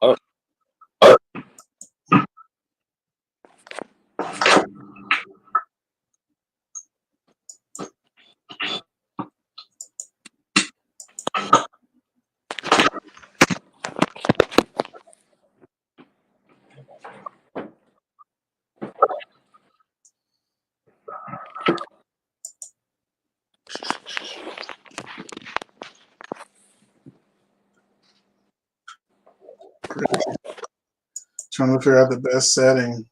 Oh. Trying to figure out the best setting.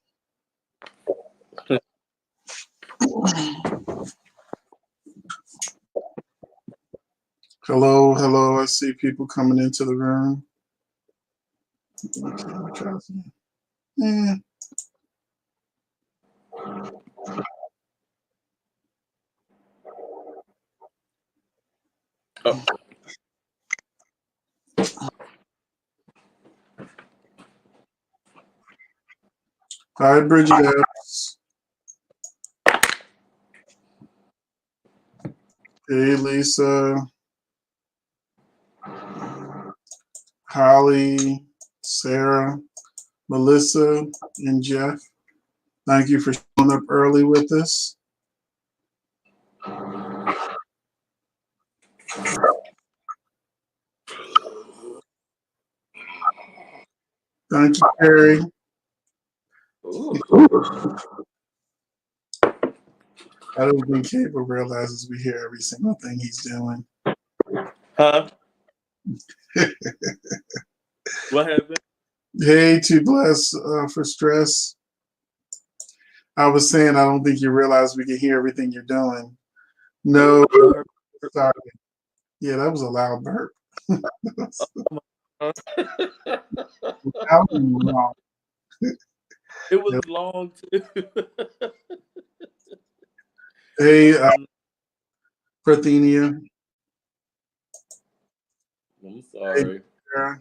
Hello, hello. I see people coming into the room. Okay, Oh. Hi, Bridget. Hey, Lisa. Holly, Sarah, Melissa, and Jeff. Thank you for showing up early with us. Thank you, Carrie. I don't think Cable realizes we hear every single thing he's doing. Huh? What happened? Hey, Too Blessed for Stress. I was saying I don't think you realize we can hear everything you're doing. No, sorry. Yeah, that was a loud burp. It was long too. Hey, Parthenia. I'm sorry. Hey,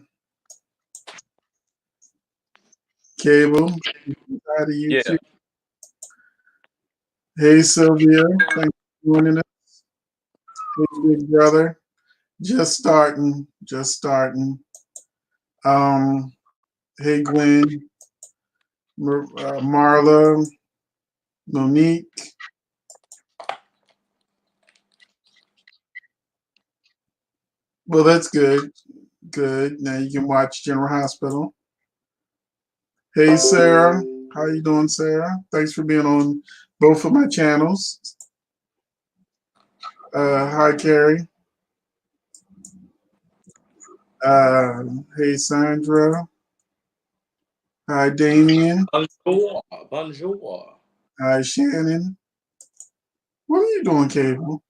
Cable. Hi to you too. Hey, Sylvia. Thanks for joining us. Hey, big brother. Just starting. Just starting. Hey, Gwen. Marla. Monique. Well, that's good. Good. Now you can watch General Hospital. Hey, Sarah. How you doing, Sarah? Thanks for being on both of my channels. Hi, Carrie. Hey, Sandra. Hi, Damien. Bonjour. Bonjour. Hi, Shannon. What are you doing, Cable?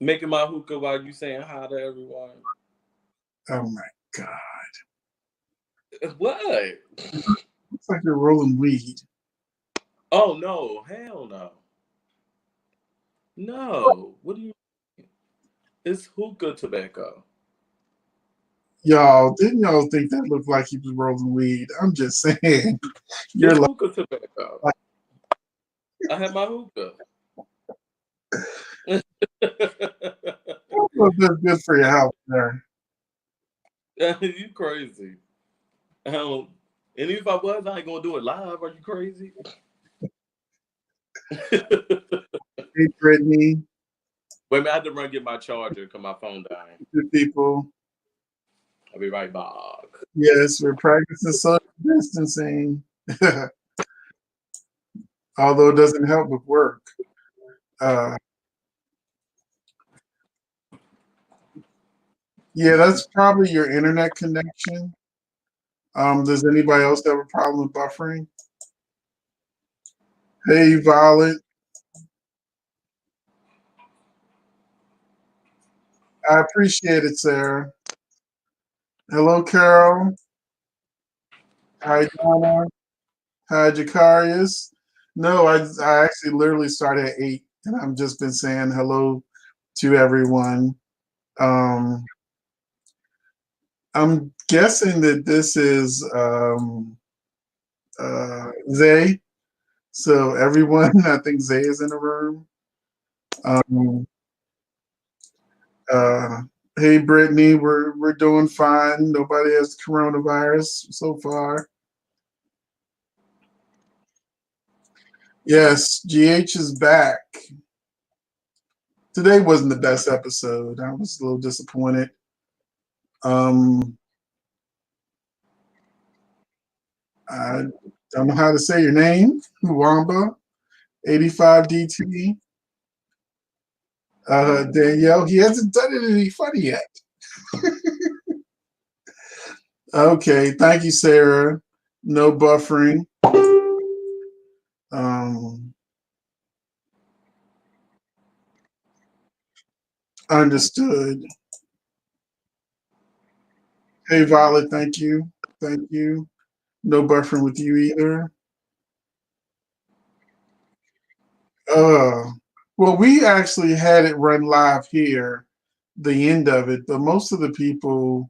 Making my hookah while you saying hi to everyone. Oh my God. What? Looks like you're rolling weed. Oh no, hell no. No. What do you mean? It's hookah tobacco. Y'all, didn't y'all think that looked like he was rolling weed? I'm just saying. You're It's like, hookah tobacco. I had my hookah. that's good for your health there. You crazy. And if I was, I ain't gonna do it live. Are you crazy? Hey, Brittany. Wait a minute, I had to run get my charger because my phone died. Good people. I'll be right back. Yes, we're practicing social distancing. Although it doesn't help with work. Yeah, that's probably your internet connection. Does anybody else have a problem with buffering? Hey, Violet. I appreciate it, Sarah. Hello, Carol. Hi, Donna. Hi, Jacarius. No, I actually literally started at 8, and I've just been saying hello to everyone. I'm guessing that this is Zay. So everyone, I think Zay is in the room. Hey, Brittany, we're doing fine. Nobody has coronavirus so far. Yes, GH is back. Today wasn't the best episode. I was a little disappointed. Um, I don't know how to say your name, Wamba, 85 DT. Danielle, he hasn't done it any funny yet. Okay, thank you, Sarah. No buffering. Um, understood. Hey, Violet, thank you. Thank you. No buffering with you either. Uh, well, we actually had it run live here, the end of it, but most of the people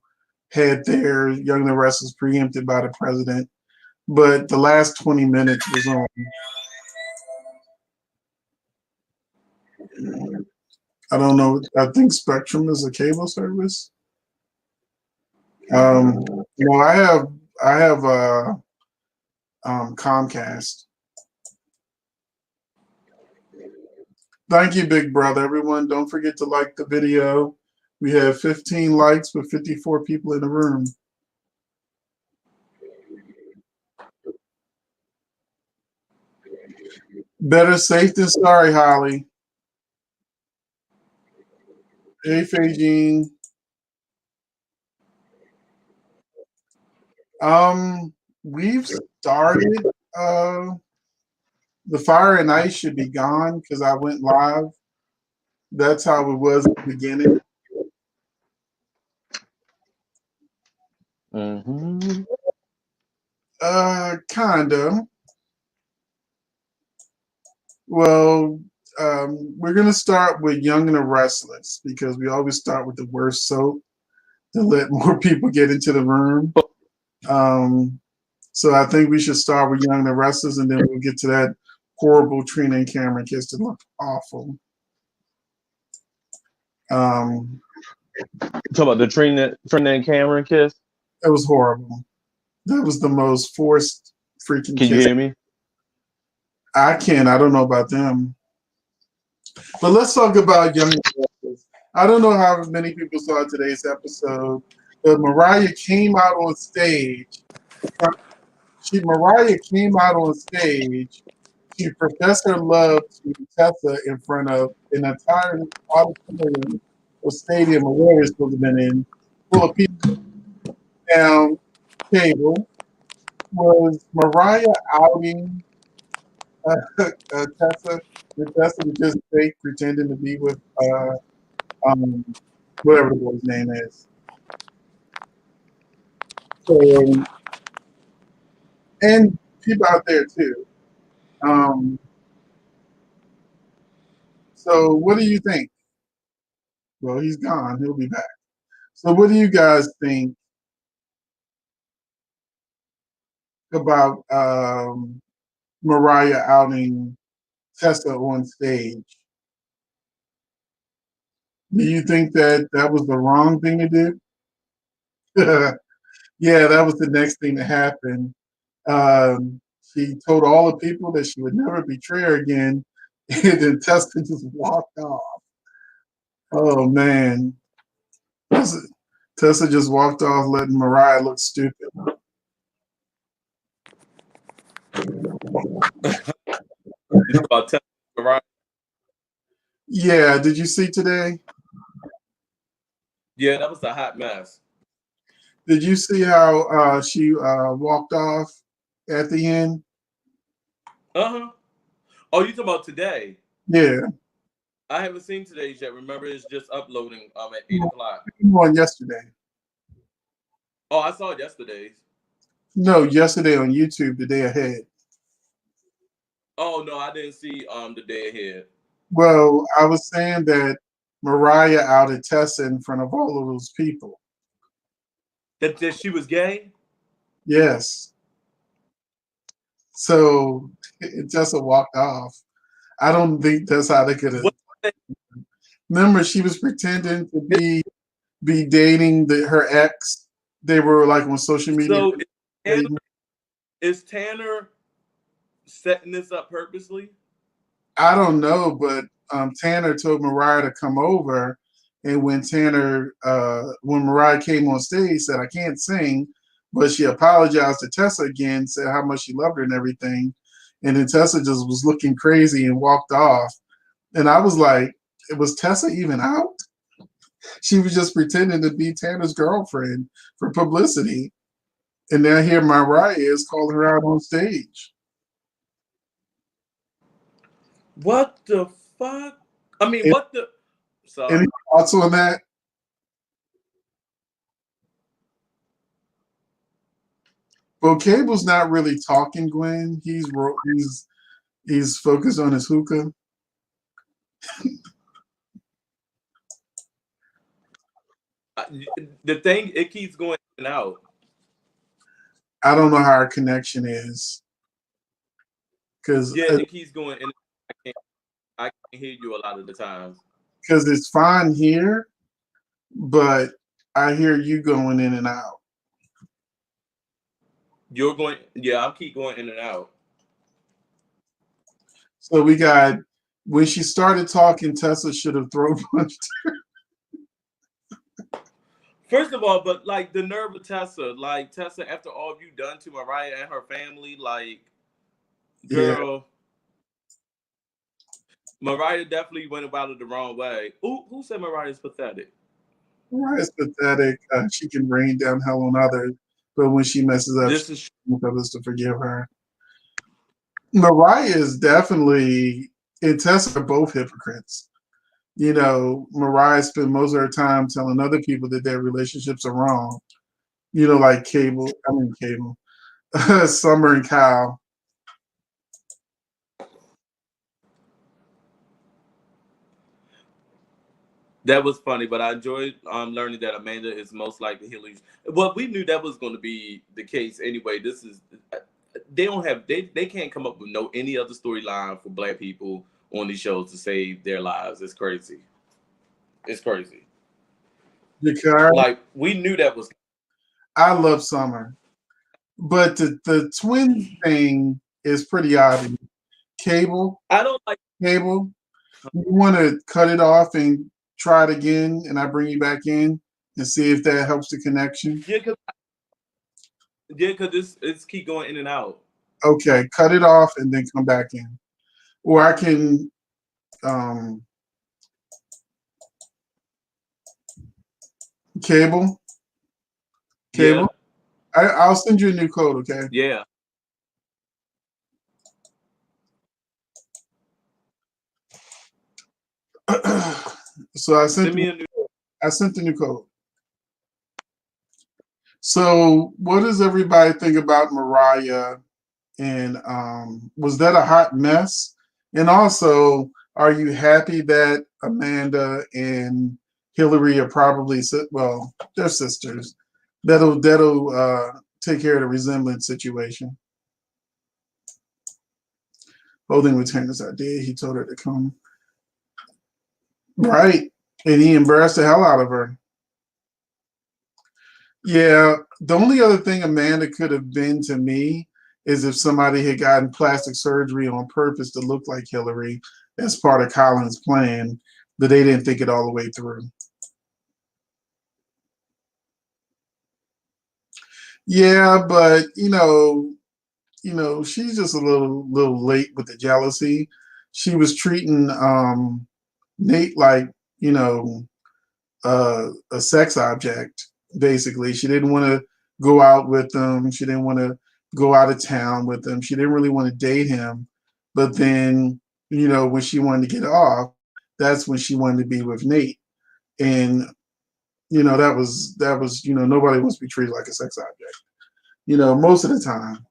had their Young and the Restless preempted by the president. But the last 20 minutes was on. I don't know. I think Spectrum is a cable service. No, I have Comcast. Thank you, Big Brother. Everyone, don't forget to like the video. We have 15 likes with 54 people in the room. Better safe than sorry, Holly. Hey, Feijing. We've started. The fire and ice should be gone because I went live. That's how it was at the beginning. Mm-hmm. Kinda. Well, we're gonna start with Young and the Restless because we always start with the worst soap to let more people get into the room. Um, so I think we should start with Young and the Restless, and then we'll get to that horrible Trina and Cameron kiss that looked awful. Um, Talk about the Trina and Cameron kiss. it was horrible. That was the most forced freaking Can you kiss. hear me? I can't. I don't know about them. But let's talk about Young and the Restless. I don't know how many people saw today's episode, but Mariah came out on stage. Mariah came out on stage to profess her love to Tessa in front of an entire auditorium or stadium or where it's supposed to have been in, full of people down table. Was Mariah outing Tessa? Did Tessa was just fake pretending to be with um, whatever the boy's name is? So, and people out there too. Um, so, what do you think? Well, he's gone. He'll be back. So, what do you guys think about Mariah outing Tessa on stage? Do you think that that was the wrong thing to do? Yeah, that was the next thing to happen. She told all the people that she would never betray her again, and then Tessa just walked off. Oh man, Tessa, Tessa just walked off, letting Mariah look stupid. You talk about Tessa, right? Yeah, did you see today? Yeah, that was a hot mess. Did you see how she walked off at the end? Uh-huh. Oh, you talking about today? Yeah, I haven't seen today's yet. Remember, it's just uploading at 8 o'clock. on yesterday. Oh, I saw yesterday's. No, yesterday on YouTube, the day ahead. Oh no, I didn't see the day ahead. Well, I was saying that Mariah outed Tessa in front of all of those people. That she was gay? Yes. So Tessa walked off. I don't think that's how they could have. What? Remember, she was pretending to be be dating her ex. They were like on social media. So is Tanner setting this up purposely? I don't know, but Tanner told Mariah to come over, and when Mariah came on stage, said I can't sing, but she apologized to Tessa again, said how much she loved her and everything, and then Tessa just was looking crazy and walked off, and I was like, was Tessa even out? She was just pretending to be Tanner's girlfriend for publicity, and now here Mariah is calling her out on stage. What the fuck? I mean, And, what the? Sorry. any thoughts on that? Well, Cable's not really talking, Gwen. He's focused on his hookah. The thing, it keeps going in and out. I don't know how our connection is because Yeah, it keeps going in. I can't hear you a lot of the times. it's fine here, but I hear you going in and out. You're going, yeah, I'll keep going in and out. So we got when she started talking, Tessa should have throw punched her. First of all, but like the nerve of Tessa, like Tessa, after all you've done to Mariah and her family, like, girl, yeah. Mariah definitely went about it the wrong way. Who said Mariah's pathetic? Mariah's pathetic. She can rain down hell on others, but when she messes up, she wants others to forgive her. Mariah is definitely, and Tessa are both hypocrites. You know, Mariah spent most of her time telling other people that their relationships are wrong. You know, like Cable, Summer and Kyle. That was funny, but I enjoyed learning that Amanda is most likely Hillary's. Well, we knew that was going to be the case anyway. This is they can't come up with any other storyline for Black people on these shows to save their lives. It's crazy. It's crazy. Like, we knew that was. I love Summer, but the twin thing is pretty obvious. Cable, I don't like Cable. You want to cut it off and try it again, and I bring you back in and see if that helps the connection. Yeah, because it's keep going in and out. Okay, cut it off and then come back in, or I can. Cable. Yeah. I'll send you a new code. Okay. Yeah. So I sent the new code. So what does everybody think about Mariah? And was that a hot mess? And also, are you happy that Amanda and Hillary are probably they're sisters? That'll take care of the resemblance situation. Holding retained his idea. He told her to come. Right. And he embarrassed the hell out of her. Yeah. The only other thing Amanda could have been to me is if somebody had gotten plastic surgery on purpose to look like Hillary as part of Colin's plan, but they didn't think it all the way through. Yeah, but you know, she's just a little late with the jealousy. She was treating Nate like, a sex object, basically. She didn't want to go out with him. She didn't want to go out of town with him. She didn't really want to date him. But then, when she wanted to get off, that's when she wanted to be with Nate. And, that was, nobody wants to be treated like a sex object, most of the time.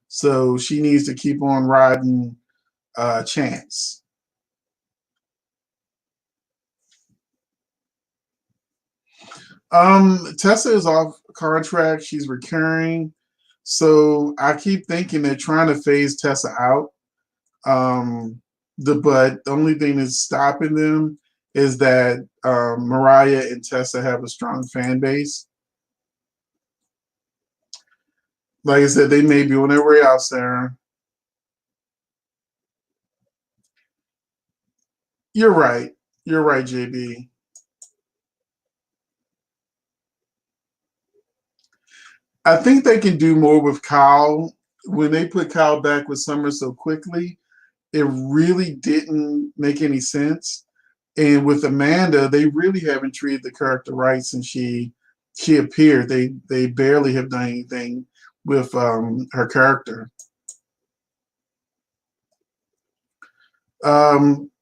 So she needs to keep on riding Chance. Tessa is off contract. She's recurring. So I keep thinking they're trying to phase Tessa out. But the only thing that's stopping them is that Mariah and Tessa have a strong fan base. Like I said, they may be on their way out, Sarah. You're right. You're right, JB. I think they can do more with Kyle. When they put Kyle back with Summer so quickly, it really didn't make any sense. And with Amanda, they really haven't treated the character right since she appeared. They barely have done anything with her character.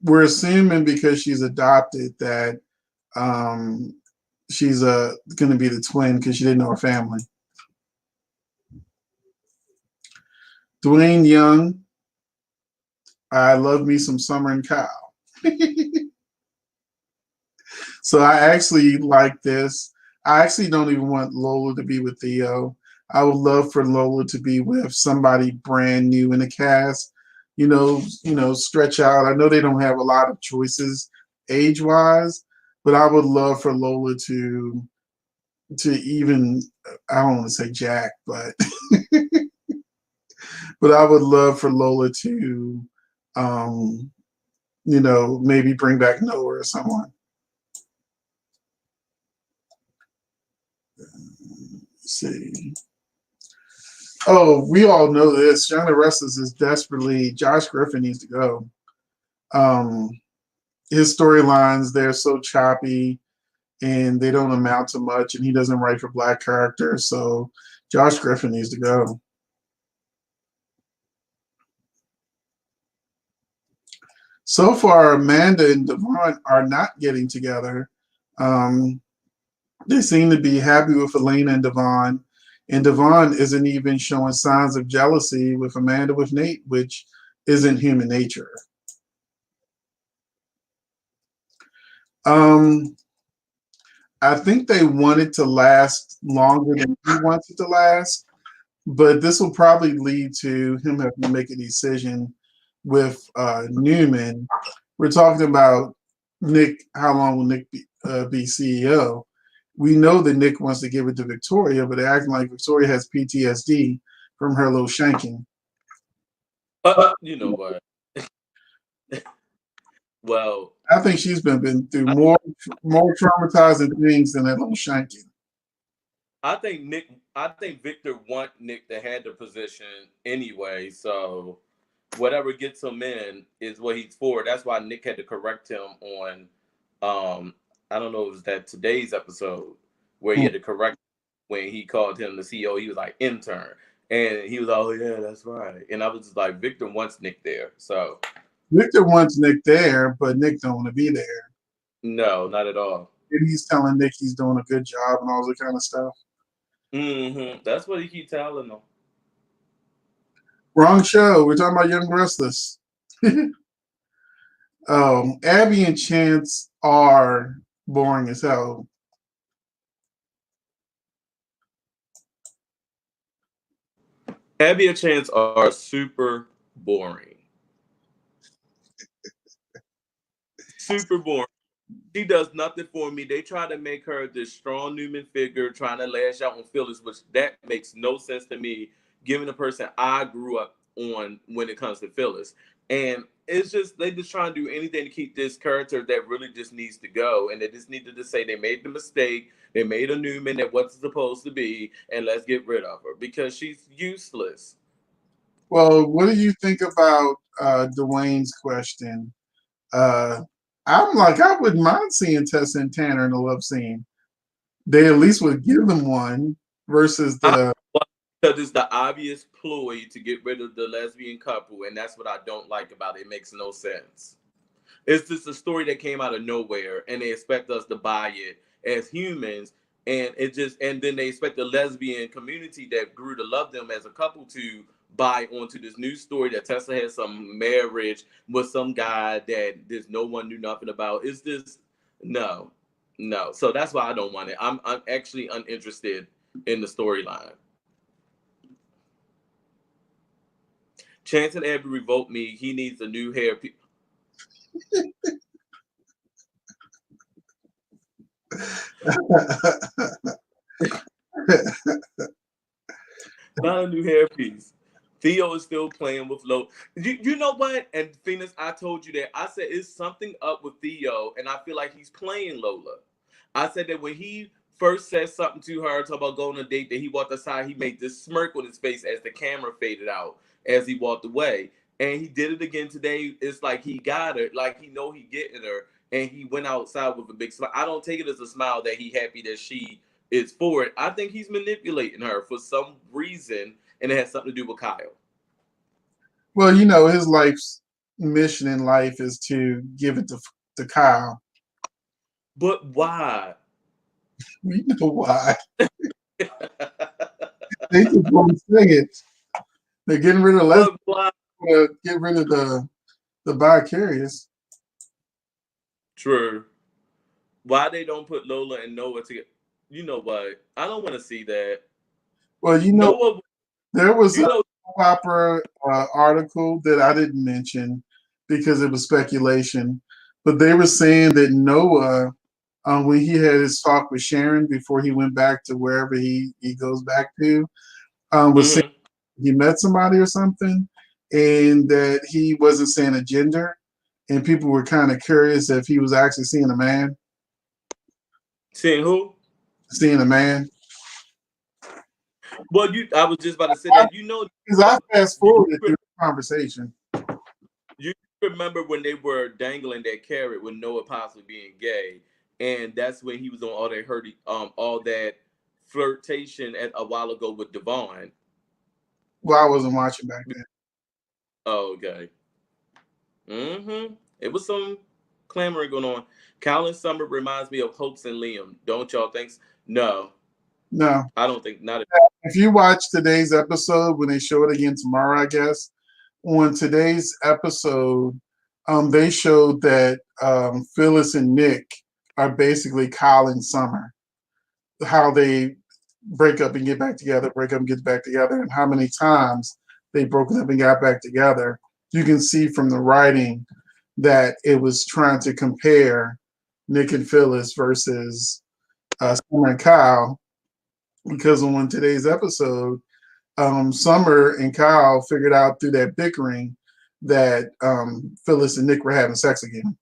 We're assuming because she's adopted that um, she's going to be the twin because she didn't know her family. Dwayne Young, I love me some Summer and Kyle. So I actually like this. I actually don't even want Lola to be with Theo. I would love for Lola to be with somebody brand new in the cast. Stretch out. I know they don't have a lot of choices age wise, but I would love for Lola to even, I don't want to say Jack, but but I would love for Lola to um, maybe bring back Noah or someone. Let's see. Oh, we all know this. Young and Restless is desperately. Josh Griffin needs to go. Um, his storylines, they're so choppy and they don't amount to much, and he doesn't write for black characters. So Josh Griffin needs to go. So far, Amanda and Devon are not getting together. Um, they seem to be happy with Elena and Devon isn't even showing signs of jealousy with Amanda with Nate, which isn't human nature. Um, I think they want it to last longer than he wants it to last, but this will probably lead to him having to make a decision with Newman. We're talking about Nick. How long will Nick be CEO? We know that Nick wants to give it to Victoria, but they're acting like Victoria has PTSD from her little shanking. You know what? Well, I think she's been through I, more traumatizing things than that little shanking. I think Victor want Nick to have the position anyway. So whatever gets him in is what he's for. That's why Nick had to correct him on. Um, I don't know, it was that today's episode where he had to correct when he called him the CEO. He was like intern, and he was like, "Oh yeah, that's right." And I was just like, Victor wants Nick there. So Victor wants Nick there, but Nick don't want to be there. no, not at all. And he's telling Nick he's doing a good job and all that kind of stuff. That's what he keep telling them. Wrong show. We're talking about Young Restless. Abby and Chance are boring as hell. Abby and Chance are super boring. Super boring. She does nothing for me. They try to make her this strong Newman figure, trying to lash out on Phyllis, which that makes no sense to me, given the person I grew up on when it comes to Phyllis. And it's just they just trying to do anything to keep this character that really just needs to go. And they just needed to say they made the mistake. They made a Newman that wasn't supposed to be, and let's get rid of her because she's useless. Well, what do you think about Dwayne's question? Uh, I'm like, I wouldn't mind seeing Tessa and Tanner in a love scene. They at least would give them one versus I, the. because it's the obvious ploy to get rid of the lesbian couple, and that's what I don't like about it. It makes no sense. It's just a story that came out of nowhere, and they expect us to buy it as humans, and then they expect the lesbian community that grew to love them as a couple to buy onto this new story that Tessa had some marriage with some guy that there's no one knew nothing about. It's just no, no. So that's why I don't want it. I'm actually uninterested in the storyline. Chance and Abby revoked me. He needs a new hair. Not a new hairpiece. Theo is still playing with Lo. You know what? And Phoenix, I told you that. I said it's something up with Theo, and I feel like he's playing Lola. I said that when he first said something to her, talk about going on a date, that he walked aside, he made this smirk on his face as the camera faded out as he walked away. And he did it again today. It's like he got her, like he know he getting her, and he went outside with a big smile. I don't take it as a smile that he happy that she is for it. I think he's manipulating her for some reason, and it has something to do with Kyle. Well, you know, his life's mission in life is to give it to Kyle. But why? You know why? They just won't say it. They're getting rid of less. But why? Get rid of the vicarious. True. Why they don't put Lola and Noah together? You know what? I don't want to see that. Well, you know, Noah, there was you a know, opera article that I didn't mention because it was speculation, but they were saying that Noah, when he had his talk with Sharon before he went back to wherever he goes back to, was saying mm-hmm. he met somebody or something, and that he wasn't saying a gender, and people were kind of curious if he was actually seeing a man. Seeing who? Seeing a man. Well, I was just about to say that. Because I fast You, forwarded through the conversation. you remember when they were dangling that carrot with Noah possibly being gay, and that's when he was on all that flirtation at a while ago with Devon. Well, I wasn't watching back then. Oh, okay. Mm-hmm. It was some clamoring going on. Colin Summer reminds me of Hopes and Liam. Don't y'all think? No, No. I don't think not. If you watch today's episode when they show it again tomorrow, I guess, on today's episode, they showed that Phyllis and Nick are basically Kyle and Summer. How they break up and get back together, break up and get back together, and how many times they broken up and got back together. You can see from the writing that it was trying to compare Nick and Phyllis versus Summer and Kyle, because on today's episode, Summer and Kyle figured out through that bickering that Phyllis and Nick were having sex again.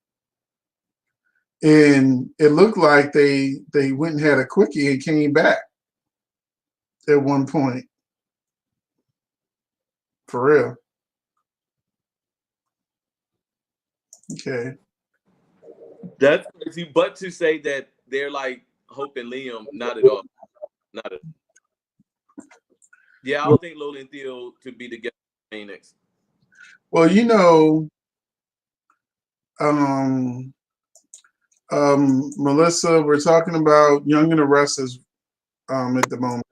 And it looked like they went and had a quickie and came back at one point. For real. Okay. That's crazy. But to say that they're like Hope and Liam, not at all. Not at all. Yeah, I Well, don't think Lola and Theo to be together in Phoenix. well, you know, um, Melissa, we're talking about Young and the Restless at the moment.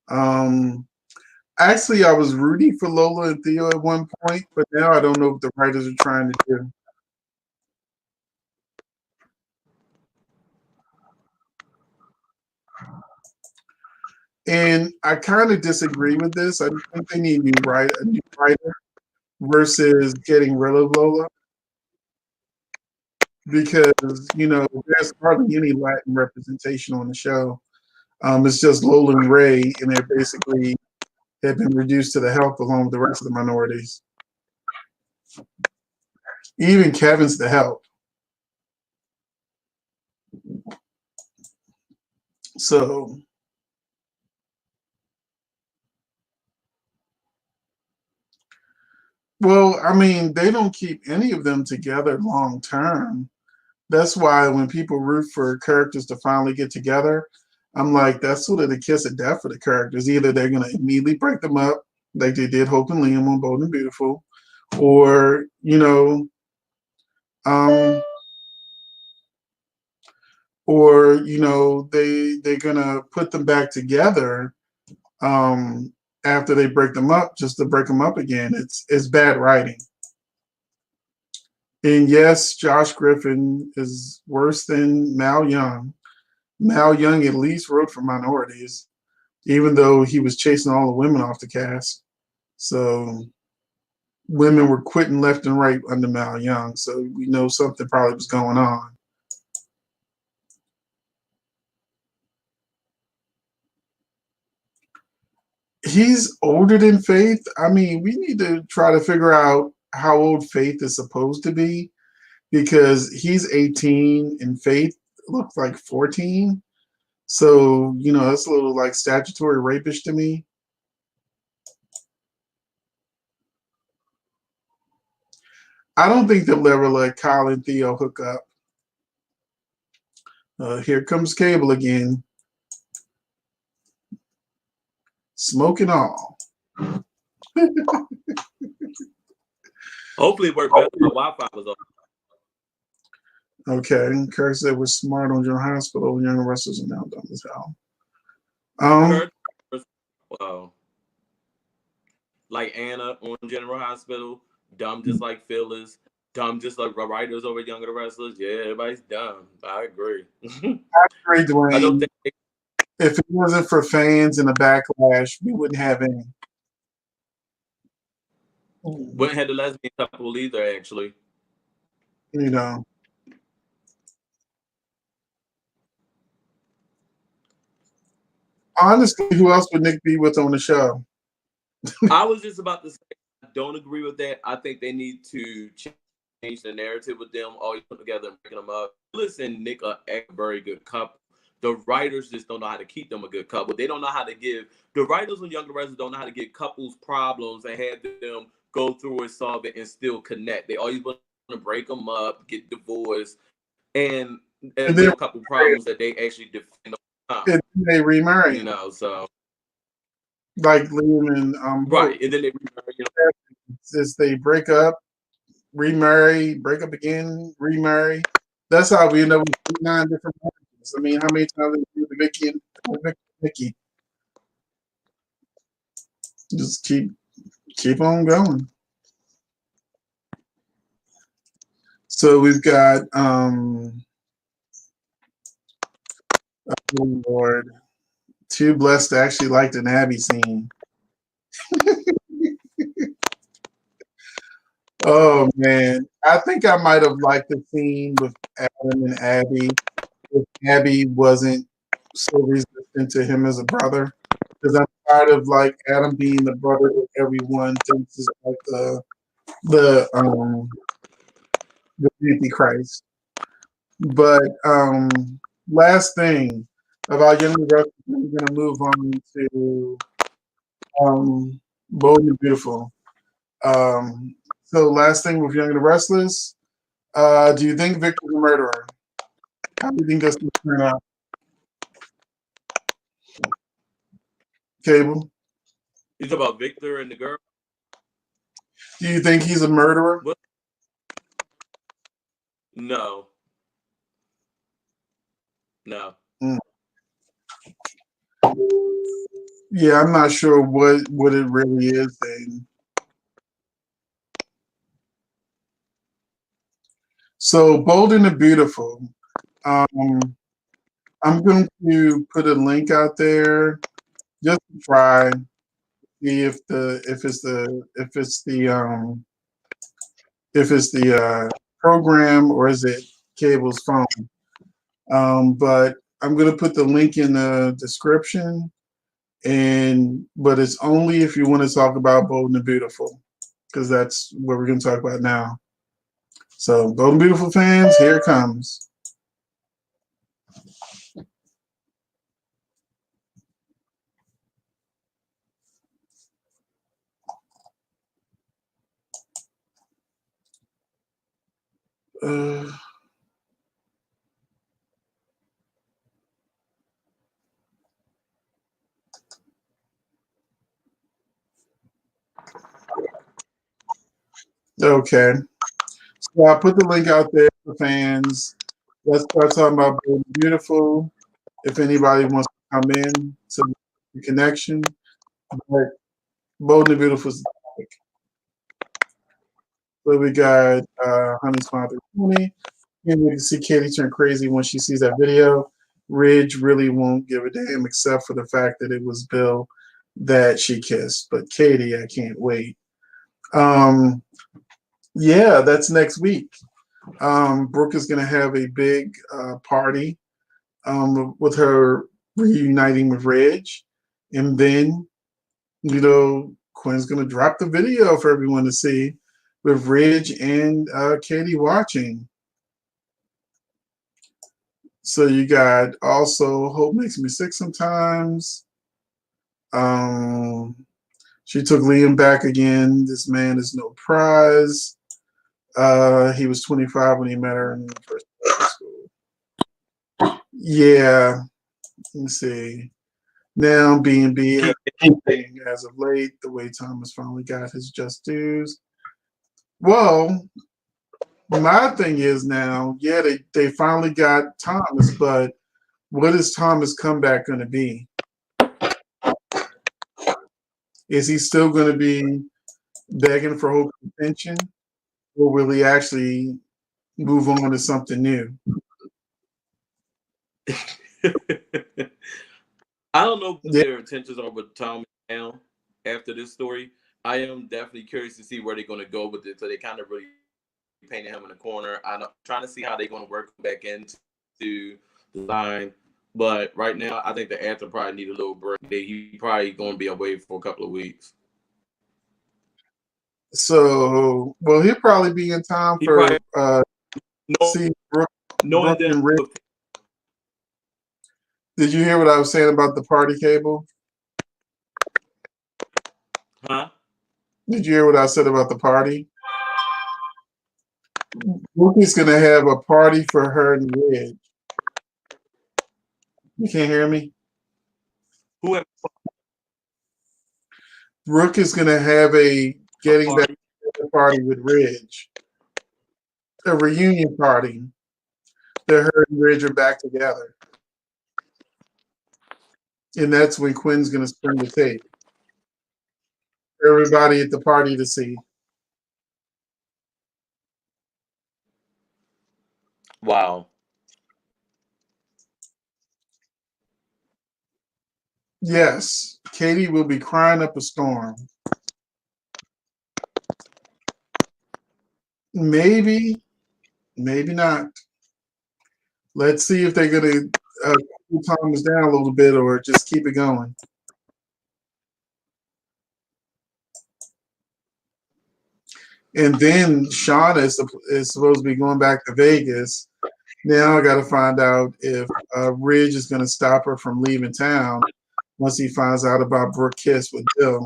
Um, Actually, I was rooting for Lola and Theo at one point, but now I don't know what the writers are trying to do. And I kind of disagree with this. I think they need a new writer versus getting rid of Lola, because there's hardly any Latin representation on the show. It's just Lola and Ray, and they're basically have been reduced to the help along with the rest of the minorities. Even Kevin's the help. So, well, I mean, they don't keep any of them together long term. That's why when people root for characters to finally get together, I'm like, that's sort of the kiss of death for the characters. Either they're going to immediately break them up, like they did Hope and Liam on Bold and Beautiful, or um, they're gonna put them back together after they break them up, just to break them up again. It's bad writing. And yes, Josh Griffin is worse than Mal Young. Mal Young at least wrote for minorities, even though he was chasing all the women off the cast. So women were quitting left and right under Mal Young. So we know something probably was going on. He's older than Faith. I mean, we need to try to figure out how old Faith is supposed to be because he's 18 and Faith looks like 14. So, that's a little like statutory rapish to me. I don't think they'll ever let Kyle and Theo hook up. Here comes Cable again. Smoking all. Hopefully it worked better. My Wi-Fi was off. Okay. Kirk said we're smart on General Hospital. Young wrestlers are now dumb as hell. Heard, like Anna on General Hospital, dumb just like Phyllis, dumb just like writers over younger wrestlers. Yeah, everybody's dumb. I agree. I agree, I don't Dwayne. think If it wasn't for fans and the backlash, we wouldn't have any. wouldn't have the lesbian couple either, actually. You know. Honestly, who else would Nick be with on the show? I was just about to say, I don't agree with that. I think they need to change the narrative with them, all you put together and breaking them up. Listen, Nick are a very good couple. The writers just don't know how to keep them a good couple. They don't know how to give the writers on younger wrestlers don't know how to get couples problems and have them go through and solve it and still connect. They always want to break them up, get divorced, and we then have a couple problems that they actually defend all the time. they remarry. So Like Liam and Hope. right, and then they remarry. Since they break up, remarry, break up again, remarry. That's how we end up with 9 different marriages. I mean, how many times did we do the Vicky and Vicky? Just keep on going. So we've got oh Lord. Too blessed to actually like an Abby scene. Oh man. I think I might have liked the scene with Adam and Abby if Abby wasn't so resistant to him as a brother. Because I'm tired of like Adam being the brother that everyone thinks is like the Antichrist. But last thing about Young and Restless, we're gonna move on to Bold and Beautiful. So last thing with Young and the Restless, do you think Victor's a murderer? How do you think that's gonna turn out? Cable? You talk about Victor and the girl. Do you think he's a murderer? What? No. No. Mm. Yeah, I'm not sure what it really is. Then. So Bold and the Beautiful. I'm going to put a link out there just to try see if it's the program or is it Cable's phone. But I'm going to put the link in the description, but it's only if you want to talk about Bold and the Beautiful, because that's what we're going to talk about now. So, Bold and Beautiful fans, here it comes. Okay. So I'll put the link out there for fans. Let's start talking about Bold and Beautiful. If anybody wants to come in to the connection. But Bold and Beautiful is the topic. So we got Honey's Father 20. And we can see Katie turn crazy when she sees that video. Ridge really won't give a damn except for the fact that it was Bill that she kissed. But Katie, I can't wait. Yeah, that's next week. Brooke is going to have a big party with her reuniting with Ridge. And then Quinn's gonna drop the video for everyone to see with Ridge and Katie watching. So you got also Hope Makes Me Sick Sometimes. Um, she took Liam back again. This man is no prize. He was 25 when he met her in first school. Yeah, let's see. Now B&B as of late, the way Thomas finally got his just dues. Well, my thing is now, yeah, they finally got Thomas, but what is Thomas' comeback going to be? Is he still going to be begging for hope and attention, or will he actually move on to something new? I don't know what Yeah. their intentions are with Tom now after this story. I am definitely curious to see where they're going to go with it. So they kind of really painted him in the corner. I'm trying to see how they're going to work back into the line. But right now, I think the actor probably need a little break. He probably going to be away for a couple of weeks. So, well, he'll probably be in time He for probably see knowing Brooke and Rick. that. Did you hear what I was saying about the party cable? Huh? Did you hear what I said about the party? Brooke going to have a party for her and Ridge. You can't hear me? Who have Brooke is going to have a getting back party with Ridge. A reunion party. That her and Ridge are back together. And that's when Quinn's going to spring the tape. Everybody at the party to see. Wow. Yes, Katie will be crying up a storm. Maybe, maybe not. Let's see if they're going to cool Thomas down a little bit or just keep it going. And then Shauna is supposed to be going back to Vegas. Now I got to find out if Ridge is going to stop her from leaving town once he finds out about Brooke Kiss with Bill.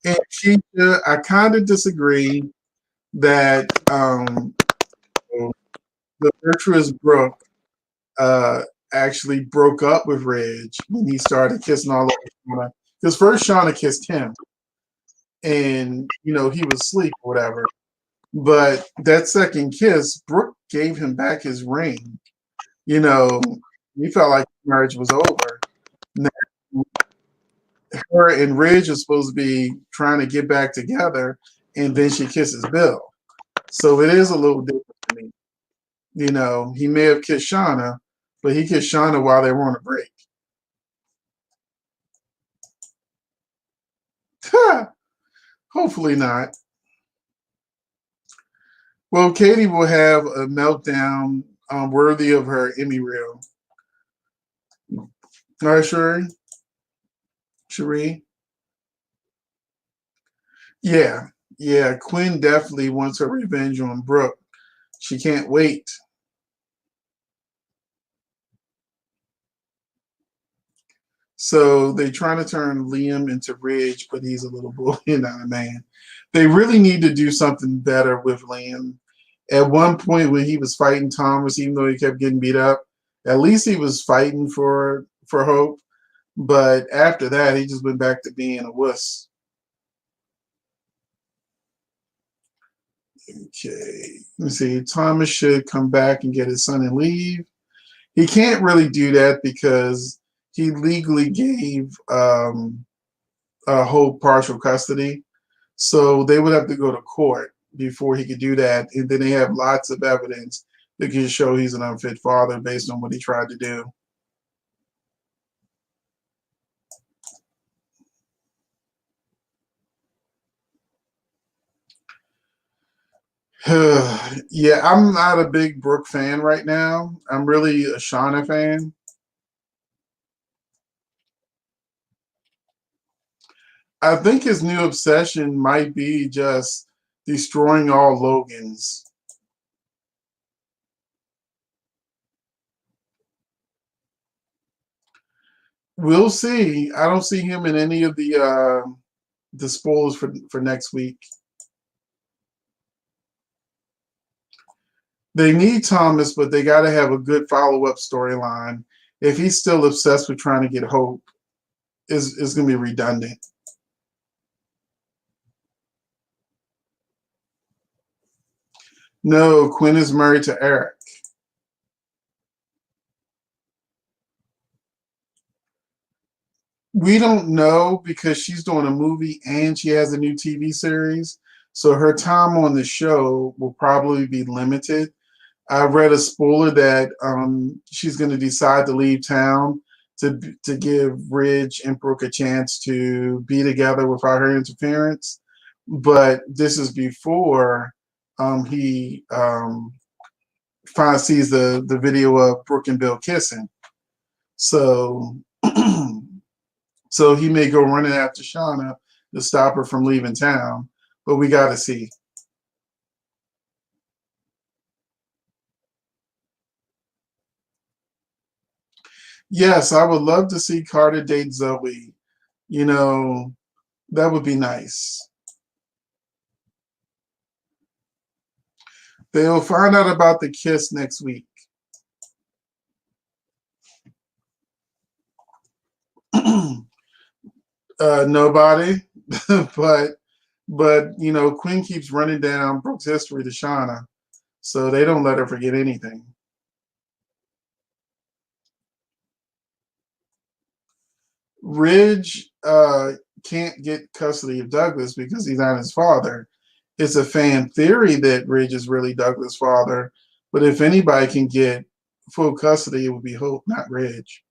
And Keisha, I kind of disagree that the virtuous Brooke actually broke up with Ridge when he started kissing all over Shauna. Because first Shauna kissed him, and he was asleep or whatever. But that second kiss, Brooke gave him back his ring. He felt like marriage was over. Now, her and Ridge are supposed to be trying to get back together, and then she kisses Bill. So it is a little different to me. He may have kissed Shauna, but he kissed Shauna while they were on a break. Hopefully not. Well, Katie will have a meltdown worthy of her Emmy reel. All right, Cherie? Yeah. Yeah, Quinn definitely wants her revenge on Brooke. She can't wait. So they're trying to turn Liam into Ridge, but he's a little boy, not a man. They really need to do something better with Liam. At one point when he was fighting Thomas, even though he kept getting beat up, at least he was fighting for hope. But after that, he just went back to being a wuss. Okay, let's see. Thomas should come back and get his son and leave. He can't really do that because he legally gave Hope partial custody. So they would have to go to court before he could do that. And then they have lots of evidence that can show he's an unfit father based on what he tried to do. Yeah, I'm not a big Brooke fan right now. I'm really a Shauna fan. I think his new obsession might be just destroying all Logans. We'll see. I don't see him in any of the spoilers for next week. They need Thomas, but they got to have a good follow-up storyline. If he's still obsessed with trying to get Hope, is going to be redundant. No, Quinn is married to Eric. We don't know because she's doing a movie and she has a new TV series. So her time on the show will probably be limited. I read a spoiler that she's going to decide to leave town to give Ridge and Brooke a chance to be together without her interference. But this is before he finally sees the video of Brooke and Bill kissing. So so he may go running after Shauna to stop her from leaving town. But we got to see. Yes, I would love to see Carter date Zoe. You know, that would be nice. They'll find out about the kiss next week. Nobody, but you know, Quinn keeps running down Brooke's history to Shauna, so they don't let her forget anything. Ridge can't get custody of Douglas because he's not his father. It's a fan theory that Ridge is really Douglas' father, but if anybody can get full custody, it would be Hope, not Ridge.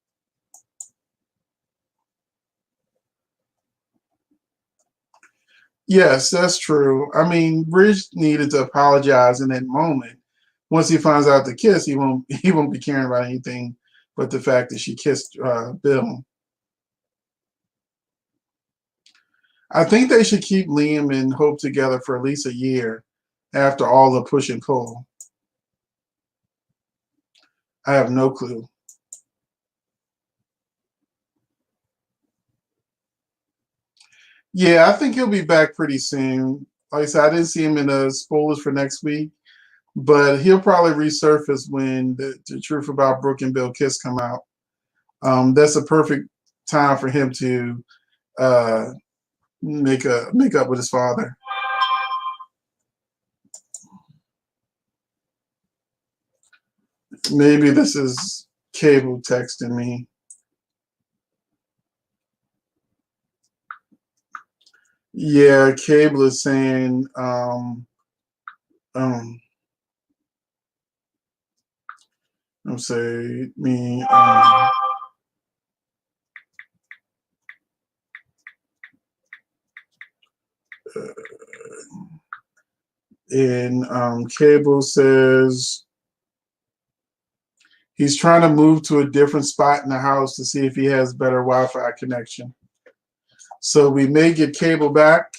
Yes, that's true. I mean, Ridge needed to apologize in that moment. Once he finds out the kiss, he won't he won't be caring about anything but the fact that she kissed Bill. I think they should keep Liam and Hope together for at least a year after all the push and pull. I have no clue. Yeah, I think he'll be back pretty soon. Like I said, I didn't see him in the spoilers for next week, but he'll probably resurface when the truth about Brooke and Bill Kiss come out. That's a perfect time for him to uh, make up with his father. Maybe this is Cable texting me. Yeah, Cable is saying um I'm say me and Cable says he's trying to move to a different spot in the house to see if he has better Wi-Fi connection. So we may get Cable back.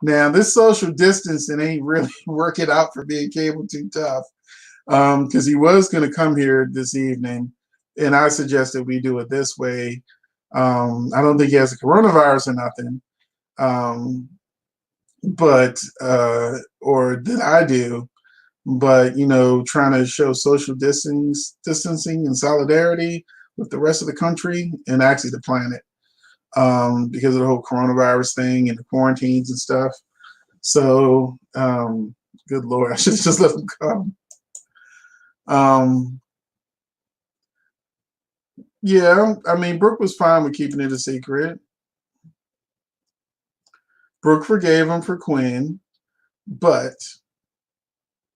Now this social distancing ain't really working out for being Cable too tough. Because he was going to come here this evening, and I suggested we do it this way. I don't think he has a coronavirus or nothing, but or did I do? But you know, trying to show social distancing and solidarity with the rest of the country and actually the planet, because of the whole coronavirus thing and the quarantines and stuff. So, good Lord, I should have just let him come. Um, Yeah, I mean, Brooke was fine with keeping it a secret. Brooke forgave him for Quinn, but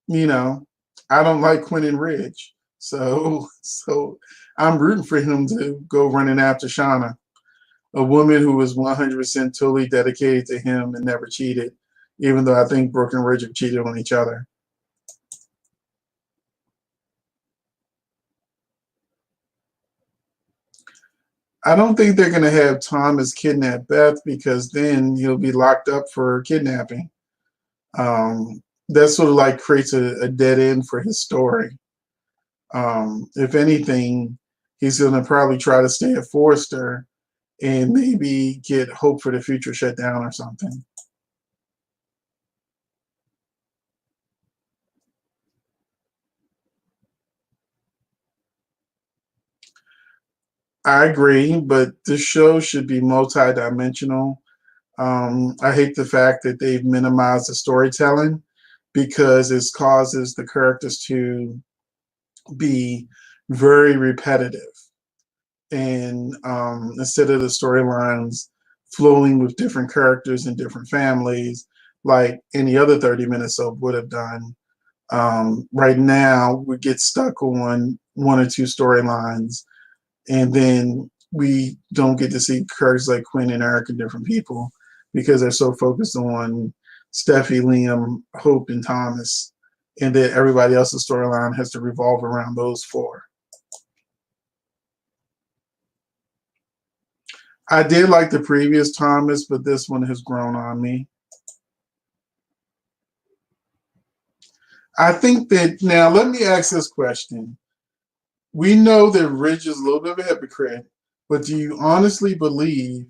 you know, I don't like Quinn and Ridge, so I'm rooting for him to go running after Shauna, a woman who was 100% totally dedicated to him and never cheated, even though I think Brooke and Ridge have cheated on each other. I don't think they're going to have Thomas kidnap Beth because then he'll be locked up for kidnapping. That sort of like creates a dead end for his story. If anything, he's going to probably try to stay at Forrester and maybe get Hope for the Future shut down or something. I agree, but this show should be multidimensional. I hate the fact that they've minimized the storytelling because it causes the characters to be very repetitive. And instead of the storylines flowing with different characters and different families, like any other 30 minutes of would have done, right now we get stuck on one or two storylines, and then we don't get to see characters like Quinn and Eric and different people because they're so focused on Steffi, Liam, Hope, and Thomas, and that everybody else's storyline has to revolve around those four. I did like the previous Thomas, but this one has grown on me. I think that now let me ask this question. We know that Ridge is a little bit of a hypocrite, but do you honestly believe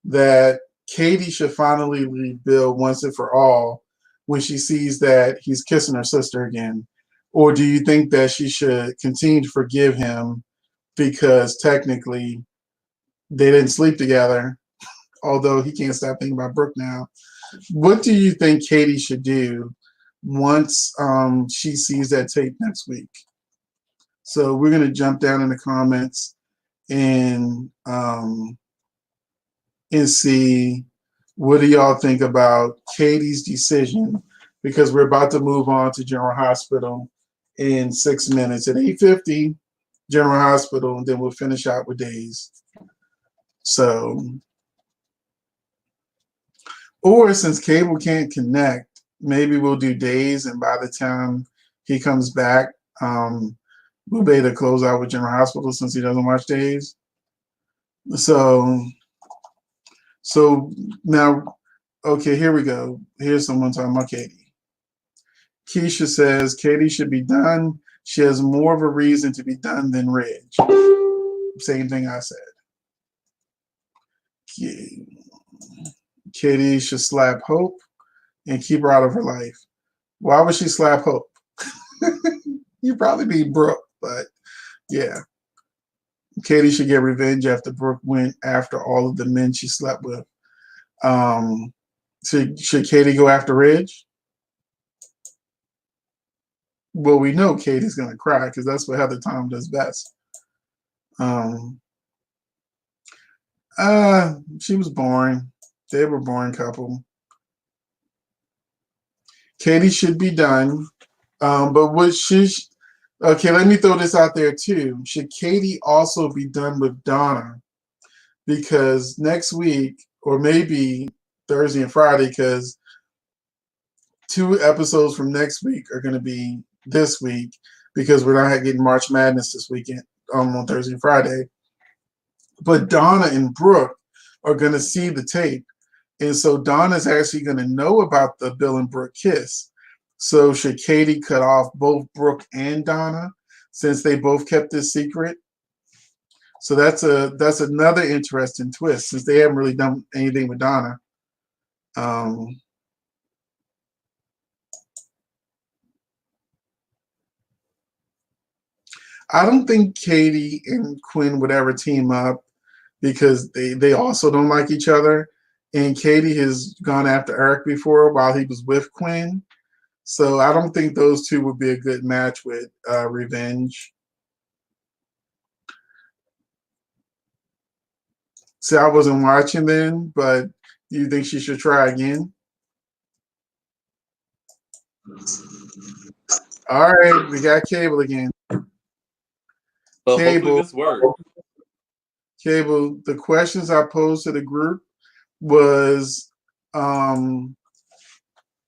that Katie should finally leave Bill once and for all when she sees that he's kissing her sister again? Or do you think that she should continue to forgive him because technically they didn't sleep together, although he can't stop thinking about Brooke now? What do you think Katie should do once she sees that tape next week? So we're gonna jump down in the comments and see what do y'all think about Katie's decision, because we're about to move on to General Hospital in 6 minutes at 8:50. General Hospital, and then we'll finish out with Days. So, or since Cable can't connect, maybe we'll do Days, and by the time he comes back, we'll be able to close out with General Hospital since he doesn't watch Days. So now, okay, here we go. Here's someone talking about Katie. Keisha says Katie should be done. She has more of a reason to be done than Ridge. Same thing I said. Katie should slap Hope and keep her out of her life. Why would she slap Hope? You'd probably be Brooke, but yeah. Katie should get revenge after Brooke went after all of the men she slept with. Should Katie go after Ridge? Well, we know Katie's going to cry because that's what Heather Tom does best. She was boring. They were a boring couple. Katie should be done. But what she... Okay, let me throw this out there too. Should Katie also be done with Donna? Because next week, or maybe Thursday and Friday, because 2 episodes from next week are going to be this week, because we're not getting March Madness this weekend on Thursday and Friday. But Donna and Brooke are going to see the tape. And so Donna's actually going to know about the Bill and Brooke kiss. So should Katie cut off both Brooke and Donna since they both kept this secret? So that's another interesting twist since they haven't really done anything with Donna. I don't think Katie and Quinn would ever team up because they also don't like each other. And Katie has gone after Eric before while he was with Quinn. So I don't think those two would be a good match with Revenge. See, I wasn't watching then, but do you think she should try again? All right, we got Cable again. But hopefully this works. Cable, the questions I posed to the group was,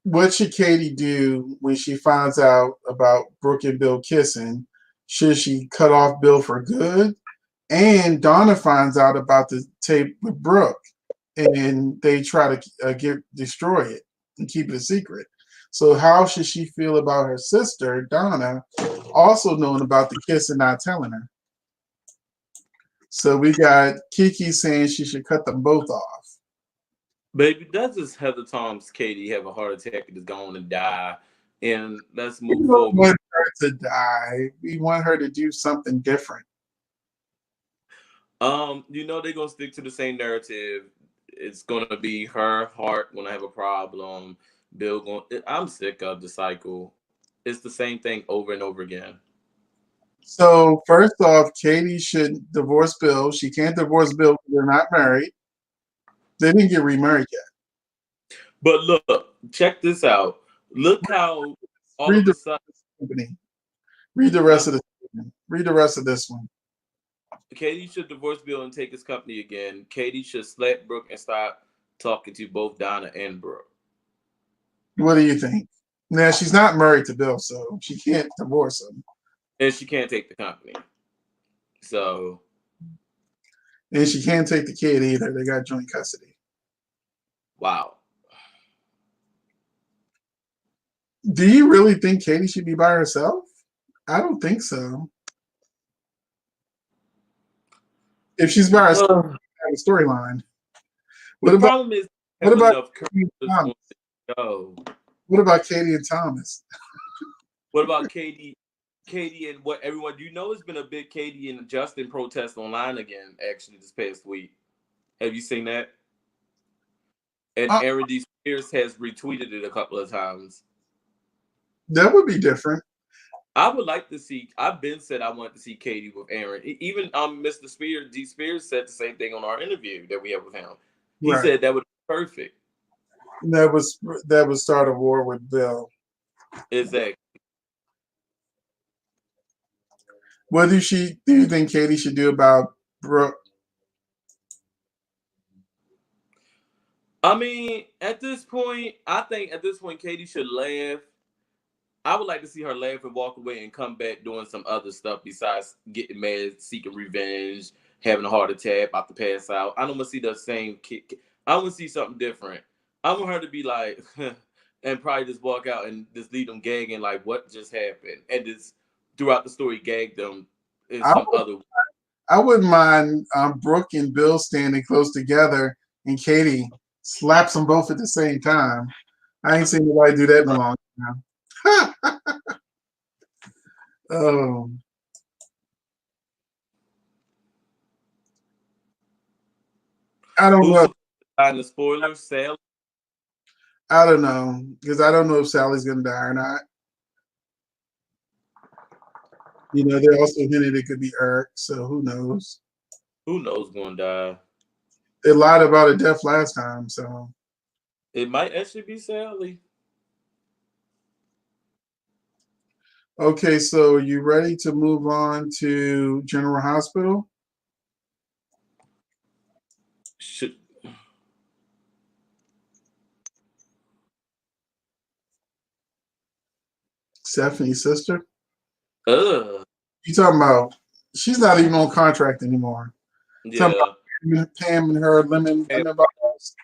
what should Katie do when she finds out about Brooke and Bill kissing? Should she cut off Bill for good? And Donna finds out about the tape with Brooke, and they try to destroy it and keep it a secret. So how should she feel about her sister Donna also knowing about the kiss and not telling her? So we got Kiki saying she should cut them both off. Baby, that's just Heather Tom's Katie have a heart attack and is going to die. And let's We move don't forward. want her to die. We want her to do something different. They're gonna stick to the same narrative. It's gonna be her heart when I have a problem. Bill going. I'm sick of the cycle. It's the same thing over and over again. So first off, Katie should divorce Bill. She can't divorce Bill because they're not married. They didn't get remarried yet. But look, check this out. Look how all Read of a the sudden, company. Read the rest of the statement. Read the rest of this one. Katie should divorce Bill and take his company again. Katie should slap Brooke and stop talking to both Donna and Brooke. What do you think? Now she's not married to Bill, so she can't divorce him. And she can't take the company. So, And she can't take the kid either. They got joint custody. wow. Do you really think Katie should be by herself? I don't think so. If she's by herself, have a storyline. The problem is, what about enough Katie and Thomas? go. What about Katie and Thomas? What about Katie? Katie and what everyone? Do you know it's been a big Katie and Justin protest online again? Actually, this past week, have you seen that? And Aaron D. Spears has retweeted it a couple of times. That would be different. I would like to see. I've been said I want to see Katie with Aaron. Even Mr. Spears, D. Spears said the same thing on our interview that we had with him. He said that would be perfect. That would start a war with Bill. Exactly. What do you think Katie should do about Brooke? I mean, at this point, Katie should laugh. I would like to see her laugh and walk away and come back doing some other stuff besides getting mad, seeking revenge, having a heart attack, about to pass out. I don't want to see the same kid. I want to see something different. I want her to be like, and probably just walk out and just leave them gagging like, what just happened? And just throughout the story, gag them in some other way. I wouldn't mind Brooke and Bill standing close together and Katie slaps them both at the same time. I ain't seen nobody do that in a long time. Oh. I don't know. The spoilers, Sally? I don't know because I don't know if Sally's gonna die or not. You know, they also hinted it could be Eric, so who knows? Who knows gonna die? They lied about a death last time, so it might actually be Sally. Okay, so you ready to move on to General Hospital? Stephanie's sister? You talking about she's not even on contract anymore. Yeah. Pam and her lemon bottles.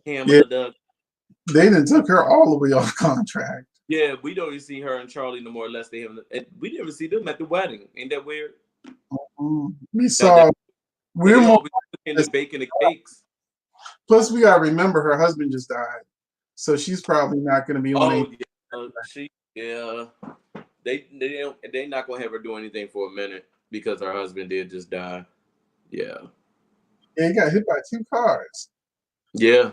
Yeah. They didn't took her all the way off contract. Yeah, we don't even see her and Charlie no more unless they have. We didn't even see them at the wedding. Ain't that weird? We saw. We're more in the baking the cakes. Plus, we gotta remember her husband just died, so she's probably not going to be on. They're not going to have her do anything for a minute because her husband did just die. Yeah. Yeah, he got hit by 2 cars. Yeah.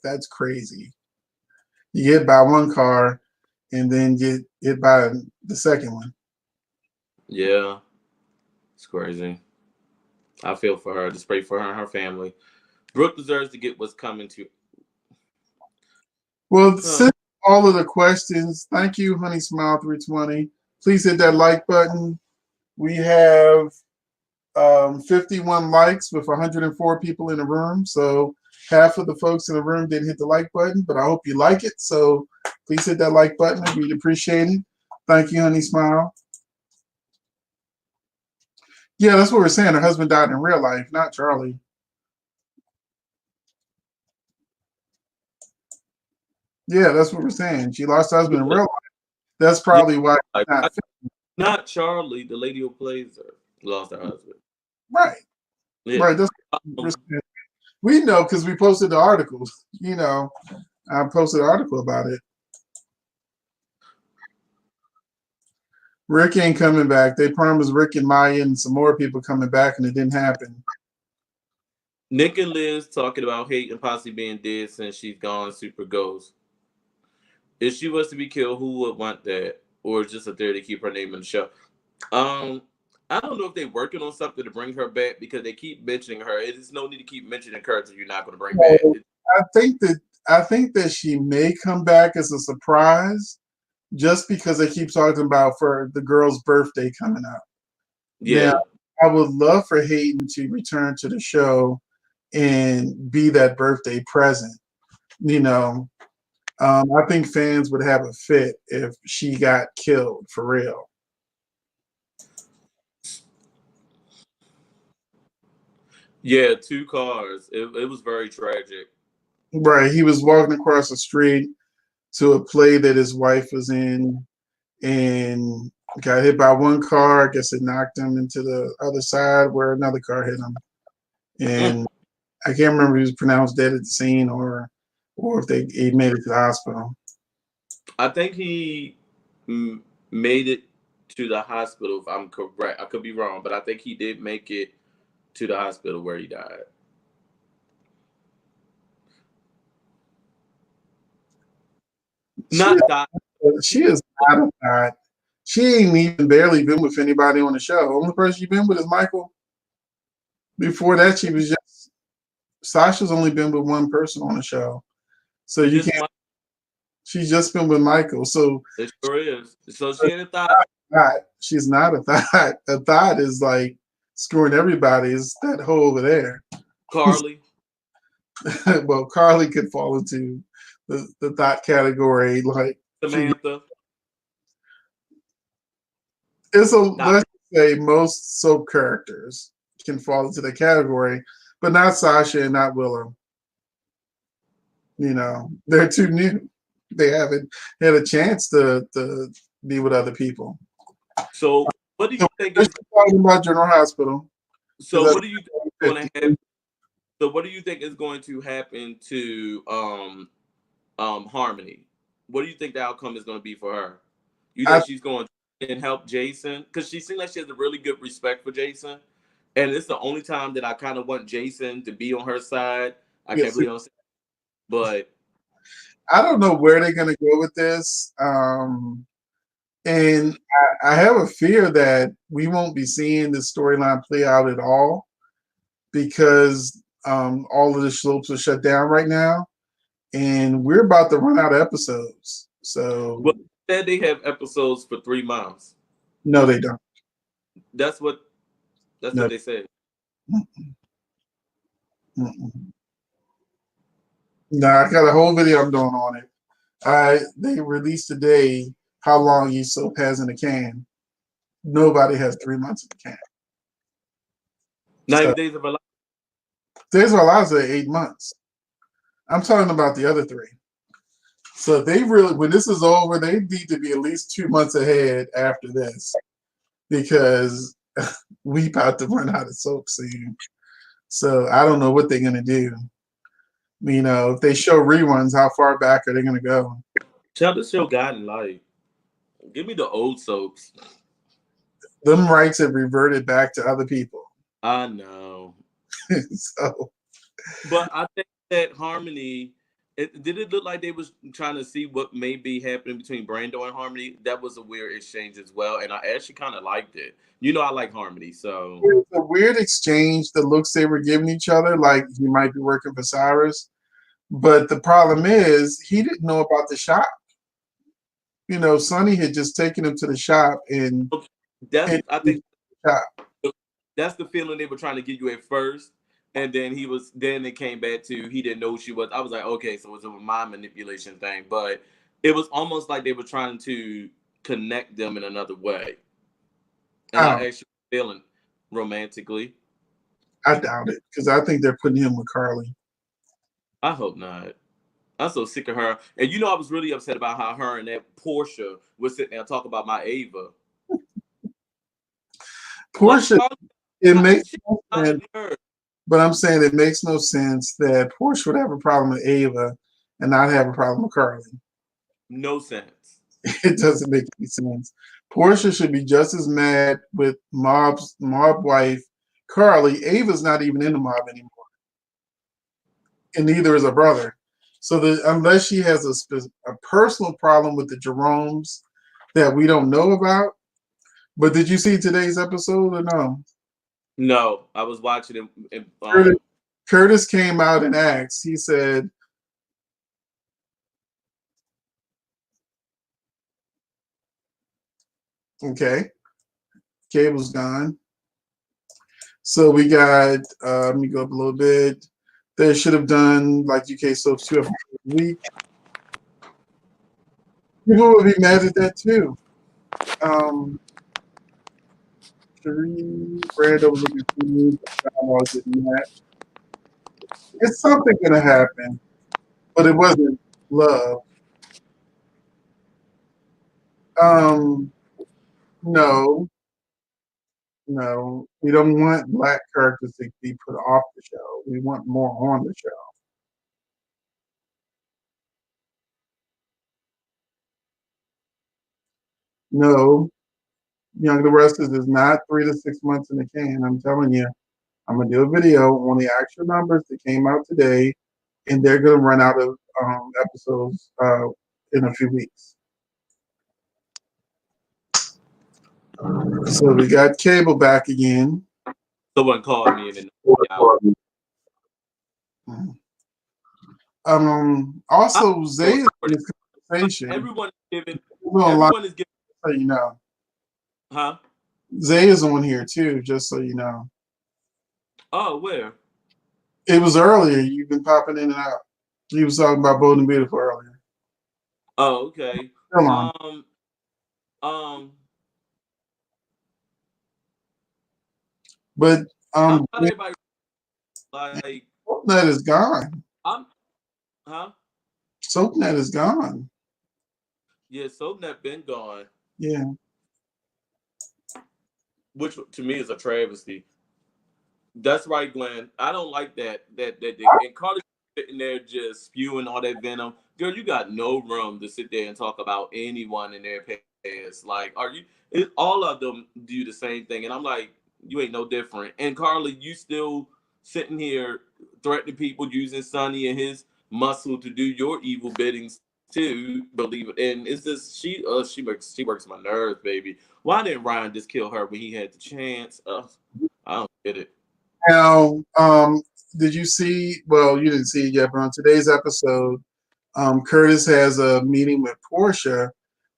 That's crazy. You get hit by 1 car and then get hit by the second one. Yeah. It's crazy. I feel for her. Just pray for her and her family. Brooke deserves to get what's coming to. Well, since all of the questions, thank you, Honey Smile 320. Please hit that like button. We have 51 likes with 104 people in the room. So half of the folks in the room didn't hit the like button, but I hope you like it. So please hit that like button. We'd appreciate it. Thank you, honey. Smile. Yeah, that's what we're saying. Her husband died in real life, not Charlie. Yeah, that's what we're saying. She lost her husband in real life. That's Yeah, probably why she's like, not not Charlie, the lady who plays her, lost her husband. right. Yeah. Right. That's what we're Um, saying. We know because we posted the articles. I posted an article about it. Rick ain't coming back. They promised Rick and Maya and some more people coming back, and it didn't happen. Nick and Liz talking about hate and possibly being dead since she's gone. Super Ghost. If she was to be killed, who would want that? Or just a theory to keep her name in the show? Um, I don't know if they're working on something to bring her back because they keep mentioning her. It is no need to keep mentioning characters you're not going to bring back. So I think that she may come back as a surprise, just because they keep talking about for the girl's birthday coming up. Now, Yeah. I would love for Hayden to return to the show and be that birthday present. You know, I think fans would have a fit if she got killed for real. Yeah, two cars. It was very tragic. Right. He was walking across the street to a play that his wife was in and got hit by one car. I guess it knocked him into the other side where another car hit him. Mm. And I can't remember if he was pronounced dead at the scene or if he made it to the hospital. I think he made it to the hospital, if I'm correct. I could be wrong, but I think he did make it to the hospital where he died. She Not died. she is not a thought. She ain't even barely been with anybody on the show. The only person she been with is Michael. Before that, she was just Sasha's only been with one person on the show. So you Just can't. my. She's just been with Michael. So It sure is. So she ain't a thought. thought. She's not a thought. A thought is like screwing everybody. Is that hole over there? Carly, Well, Carly could fall into the thought category. Like Samantha, it's a thought. let's say most soap characters can fall into the category, but not Sasha and not Willow. They're too new. They haven't had a chance to be with other people. So what do you So think we're is? still talking about General Hospital So because what do you think is that's going to happen? 50. So what do you think is going to happen to Harmony? What do you think the outcome is going to be for her? You I think she's going to and help Jason? Because she seems like she has a really good respect for Jason, and it's the only time that I kind of want Jason to be on her side. I can't yes, believe I'm saying, but I don't know where they're gonna go with this. And I have a fear that we won't be seeing this storyline play out at all because all of the slopes are shut down right now, and we're about to run out of episodes. So well, said they have episodes for 3 months. no, they don't. That's what that's No. what they said. Mm-mm. No, I got a whole video I'm doing on it. They released today how long each soap has in a can. Nobody has 3 months in the can. So 90 Days of a Life. there's a lot of 8 months. I'm talking about the other three. So they really, when this is over, they need to be at least 2 months ahead after this because we about to run out of soap soon. So I don't know what they're gonna do. If they show reruns, how far back are they gonna go? Child, this show gotten like, give me the old soaps. Them rights have reverted back to other people. I know. So But I think that Harmony, did it look like they was trying to see what may be happening between Brando and Harmony? That was a weird exchange as well, and I actually kind of liked it. I like Harmony, so it was a weird exchange, the looks they were giving each other, like he might be working for Cyrus. But the problem is he didn't know about the shop. Sonny had just taken him to the shop and that's hit I the think shop. that's the feeling they were trying to give you at first, and then it came back to he didn't know who she was. I was like, okay, so it was a mind manipulation thing, but it was almost like they were trying to connect them in another way. And I Oh, actually feeling romantically. I doubt it because I think they're putting him with Carly. I hope not. I'm so sick of her. And you know, I was really upset about how her and that Portia was sitting there and talk about my Ava. Like Portia, Carly, it makes she no not sense, a nerd. but I'm saying it makes no sense that Portia would have a problem with Ava and not have a problem with Carly. No sense. It doesn't make any sense. Portia should be just as mad with mob wife Carly. Ava's not even in the mob anymore, and neither is her brother. So unless she has a personal problem with the Jeromes that we don't know about. But did you see today's episode or no? No, I was watching him. And, Curtis, Curtis came out and asked. He said, "Okay, cable's gone." So we got. Let me go up a little bit. They should have done like UK soaps 2 episodes a week. People would be mad at that too. Um, Cherie, Brando was looking for me. Dialogue didn't match. It's something gonna happen, but it wasn't love. Um, no, no, we don't want black characters to be put off the show. We want more on the show. No, Young the Restless is not 3 to 6 months in the can. I'm telling you, I'm gonna do a video on the actual numbers that came out today, and they're gonna run out of episodes in a few weeks. So we got cable back again. someone called me and then out. I Also, Zay know is in this conversation. everyone is giving. Online, Everyone is giving. so you know. Huh? Zay is on here too, just so you know. Oh, where? It was earlier. You've been popping in and out. He was talking about Bold and Beautiful earlier. Oh, okay. Come on. Um, um, But I thought everybody like SoapNet is gone. I'm. Huh? SoapNet is gone. Yeah, SoapNet been gone, Yeah. which to me is a travesty. That's right, Glenn. I don't like that and Carly sitting there just spewing all that venom. Girl, you got no room to sit there and talk about anyone in their past. Like, are you? All of them do the same thing, and I'm like, you ain't no different. And Carly, you still sitting here threatening people using Sonny and his muscle to do your evil biddings too. Believe it, and it's just she works my nerves, baby. Why didn't Ryan just kill her when he had the chance? I don't get it. Now, did you see? Well, you didn't see it yet, but on today's episode, Curtis has a meeting with Portia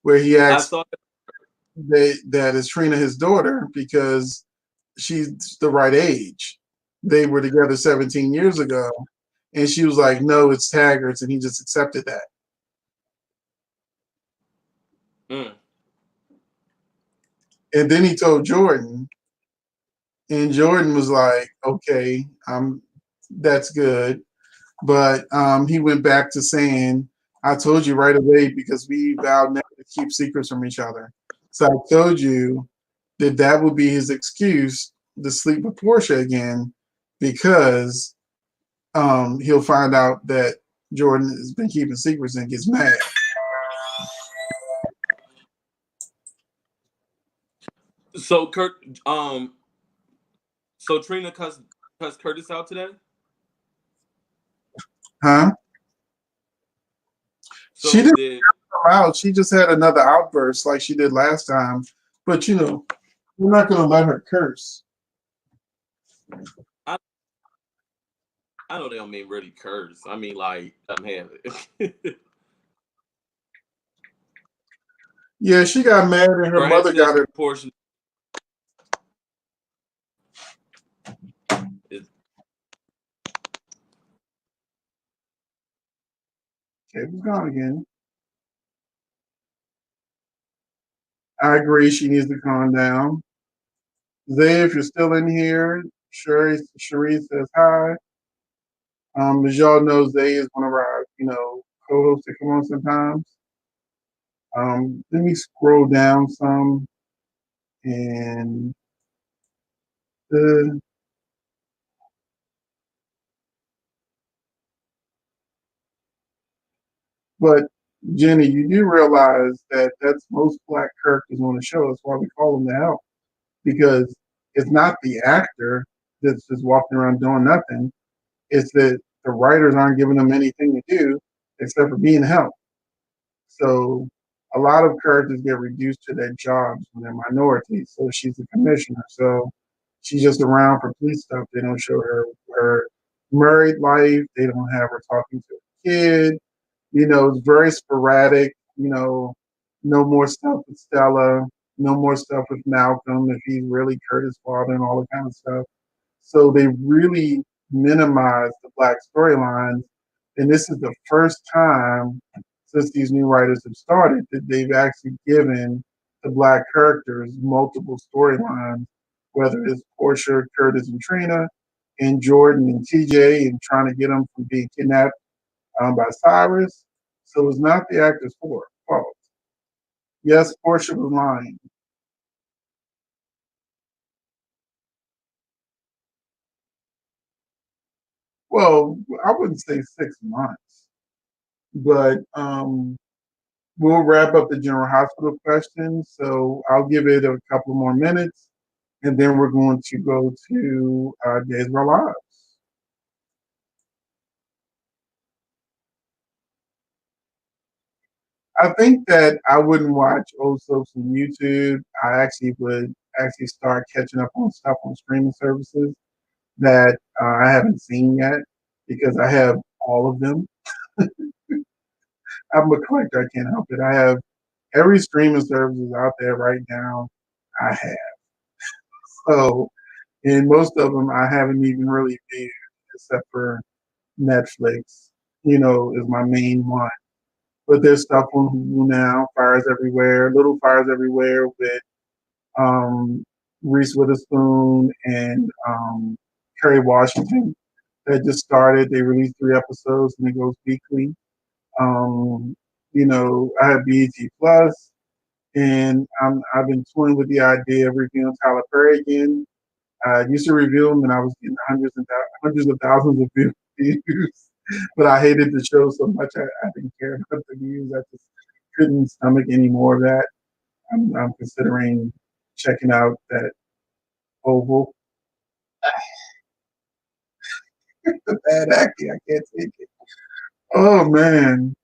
where he I asks saw that is Trina his daughter because she's the right age. They were together 17 years ago, and she was like, "No, it's Taggart's," and he just accepted that. Mm. And then he told Jordan, and Jordan was like, "Okay, that's good." But he went back to saying, "I told you right away because we vowed never to keep secrets from each other. So I told you that that would be his excuse to sleep with Portia again because he'll find out that Jordan has been keeping secrets and gets mad." So Kurt, so Trina cussed Curtis out today. Huh? She So didn't did come out. She just had another outburst like she did last time. But we're not going to let her curse. I? I know they don't mean really curse. I mean like I'm having it. Yeah, she got mad and her Perhaps mother got this her. portion is. Okay, it was gone again. I agree. She needs to calm down. Zay, if you're still in here, Cherie says hi. As y'all know, Zay is one of our, co-hosts that come on sometimes. Let me scroll down some and uh, but Jenny, you do realize that that's most black characters on the show. That's why we call them the help because it's not the actor that's just walking around doing nothing. It's that the writers aren't giving them anything to do except for being help. So a lot of characters get reduced to their jobs when they're minorities. So she's a commissioner. So she's just around for police stuff. They don't show her married life. They don't have her talking to a kid. It's very sporadic. No more stuff with Stella. No more stuff with Malcolm if he's really Curtis' father and all that kind of stuff. So they really minimize the black storylines. And this is the first time since these new writers have started that they've actually given the black characters multiple storylines, whether it's Portia, Curtis, and Trina, and Jordan and TJ, and trying to get them from being kidnapped by Cyrus. So it's not the actor's fault. Yes, Portia was lying. Well, I wouldn't say 6 months, but we'll wrap up the general hospital questions. So I'll give it a couple more minutes, and then we're going to go to Days of Our Lives. I think that I wouldn't watch old soaps on YouTube. I actually would actually start catching up on stuff on streaming services that I haven't seen yet because I have all of them. I'm a collector. I can't help it. I have every streaming service out there right now. I have. So, and most of them I haven't even really viewed except for Netflix, is my main one. But there's stuff on Hulu now, Fires Everywhere, Little Fires Everywhere with um, Reese Witherspoon and Kerry Washington that just started. They released 3 episodes and it goes weekly. Um, I have BET Plus, and I've been toying with the idea of reviewing Tyler Perry again. I used to review him, and I was getting hundreds of thousands of views. But I hated the show so much, I didn't care about the views. I just couldn't stomach any more of that. I'm considering checking out that Oval. The bad acting, I can't take it. Oh man.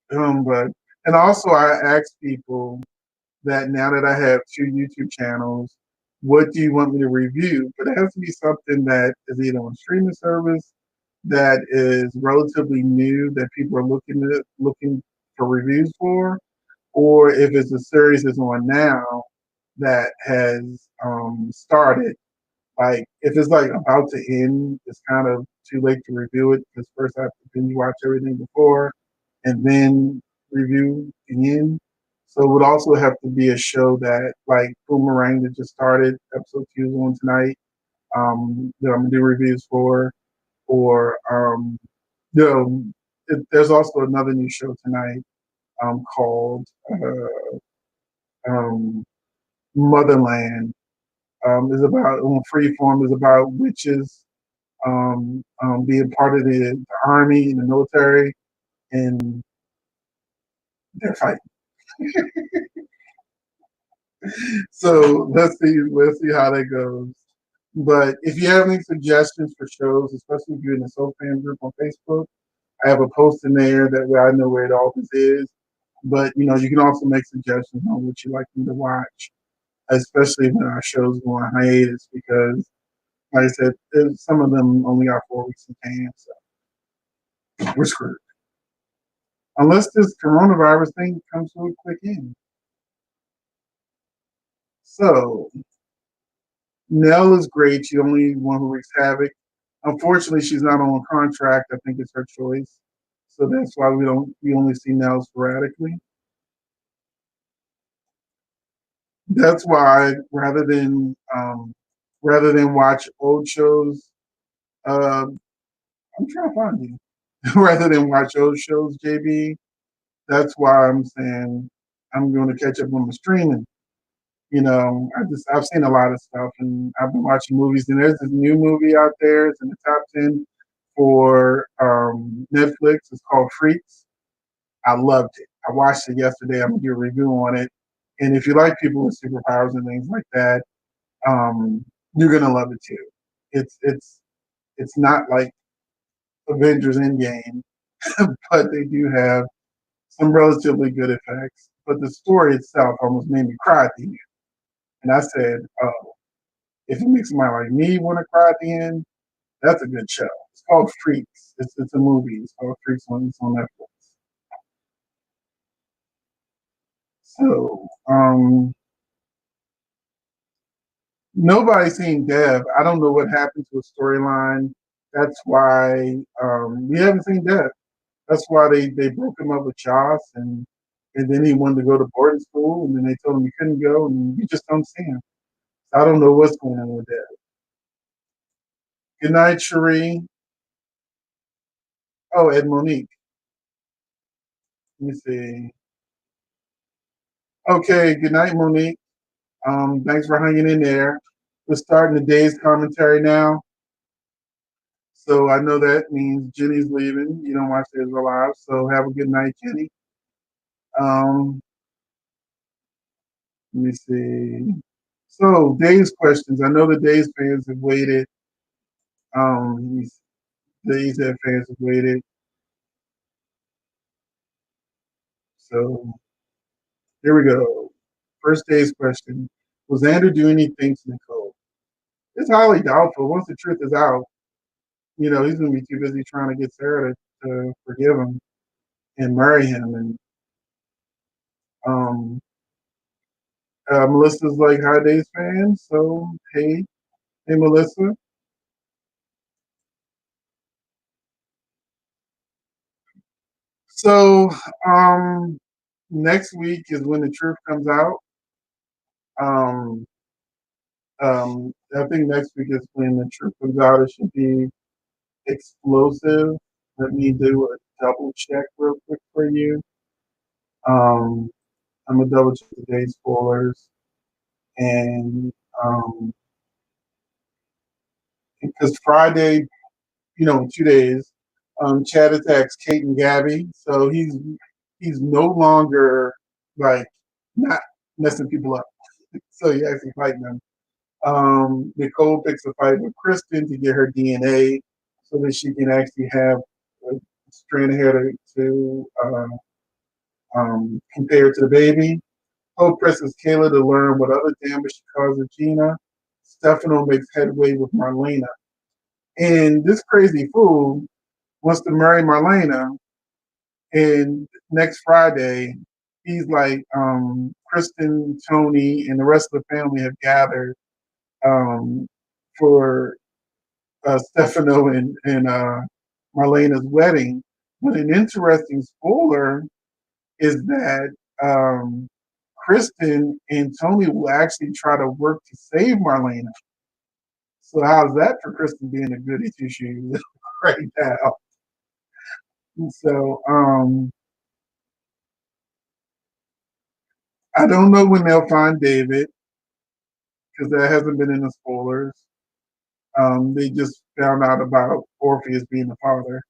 But and also I asked people that now that I have 2 YouTube channels, what do you want me to review? But it has to be something that is either on streaming service that is relatively new that people are looking for reviews for, or if it's a series that's on now that has started. Like if it's like about to end, it's kind of too late to review it because first I have to binge watch everything before and then review the end. So it would also have to be a show that like Boomerang that just started, episode 2 is on tonight, that I'm gonna do reviews for, or you know, there's also another new show tonight called um, Motherland. Is about on Freeform is about witches being part of the army and the military, and they're fighting. So let's see how that goes. But if you have any suggestions for shows, especially if you're in the Soul Fan group on Facebook, I have a post in there that way I know where it all this is. But you can also make suggestions on what you like me to watch, especially when our shows go on hiatus because, like I said, some of them only got 4 weeks in can, so we're screwed. Unless this coronavirus thing comes to a quick end. So Nell is great. She's the only one who wreaks havoc. Unfortunately, she's not on contract. I think it's her choice. So that's why we only see Nell sporadically. That's why rather than watch old shows, I'm trying to find you. Rather than watch old shows, JB, that's why I'm saying I'm going to catch up on the streaming. I've seen a lot of stuff, and I've been watching movies. And there's this new movie out there. It's in the top 10 for Netflix. It's called Freaks. I loved it. I watched it yesterday. I'm gonna do a review on it. And if you like people with superpowers and things like that, um, you're gonna love it too. It's not like Avengers Endgame, but they do have some relatively good effects. But the story itself almost made me cry at the end. And I said, oh, if it makes somebody like me want to cry at the end, that's a good show. It's called Freaks. It's a movie. It's called Freaks on Netflix. So nobody's seen Dev. I don't know what happened to a storyline. That's why we haven't seen Dev. That's why they broke him up with Joss, and then he wanted to go to boarding school, and then they told him he couldn't go, and we just don't see him. So I don't know what's going on with that. Good night, Cherie. Oh, Ed Monique. Let me see. Okay, good night, Monique. Thanks for hanging in there. We're starting the day's commentary now. So I know that means Jenny's leaving. You don't watch Days Alive, so have a good night, Jenny. Um, Let me see. So Days questions. I know the Days fans have waited. Days that fans have waited. So here we go. First Days question: will Xander do anything to Nicole? It's highly doubtful. Once the truth is out, he's going to be too busy trying to get Sarah to forgive him and marry him. And um, Melissa's like High Days fan, so hey, Melissa. So next week is when the truth comes out. Um, I think next week is when the truth comes out. It should be explosive. Let me do a double check real quick for you. Um, I'm gonna double check today's spoilers, and because Friday, in 2 days, Chad attacks Kate and Gabby, so he's no longer like not messing people up. So he's actually fighting them. Nicole picks a fight with Kristen to get her DNA so that she can actually have a strand of hair to compare to the baby. Hope presses Kayla to learn what other damage she caused Regina. Stefano makes headway with Marlena. And this crazy fool wants to marry Marlena. And next Friday, he's like, Kristen, Tony, and the rest of the family have gathered um, for Stefano and Marlena's wedding. But an interesting spoiler is that Kristen and Tony will actually try to work to save Marlena. So how's that for Kristen being a goody two shoes right now? So I don't know when they'll find David because that hasn't been in the spoilers. They just found out about Orpheus being the father.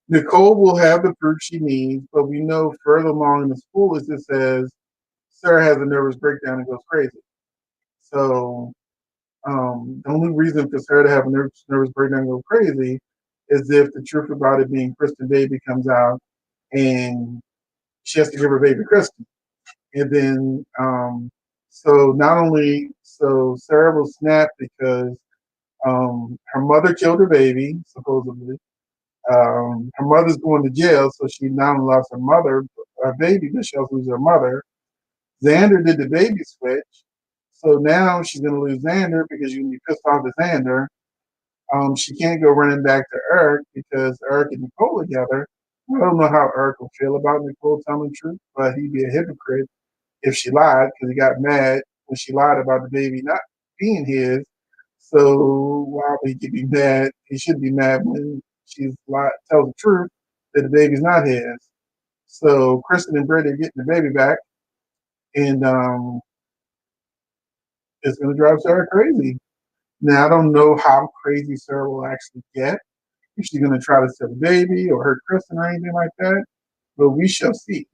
Nicole will have the proof she needs, but we know further along in the spoilers it says Sarah has a nervous breakdown and goes crazy. So the only reason for Sarah to have a nervous breakdown and go crazy is if the truth about it being Kristen baby comes out and she has to give her baby Kristen. And then so not only so Sarah will snap because her mother killed her baby, supposedly. Her mother's going to jail, so she not only lost her baby, but she also loses her mother. Xander did the baby switch, so now she's going to lose Xander because she's going to be pissed off at Xander. She can't go running back to Eric because Eric and Nicole together. I don't know how Eric will feel about Nicole telling the truth, but he'd be a hypocrite if she lied because he got mad when she lied about the baby not being his. So while he could be mad, he should be mad when she's lied, tells the truth that the baby's not his. So Kristen and Brittany are getting the baby back, and it's going to drive Sarah crazy. Now I don't know how crazy Sarah will actually get. If she's going to try to steal the baby or hurt Kristen or anything like that, but we shall see.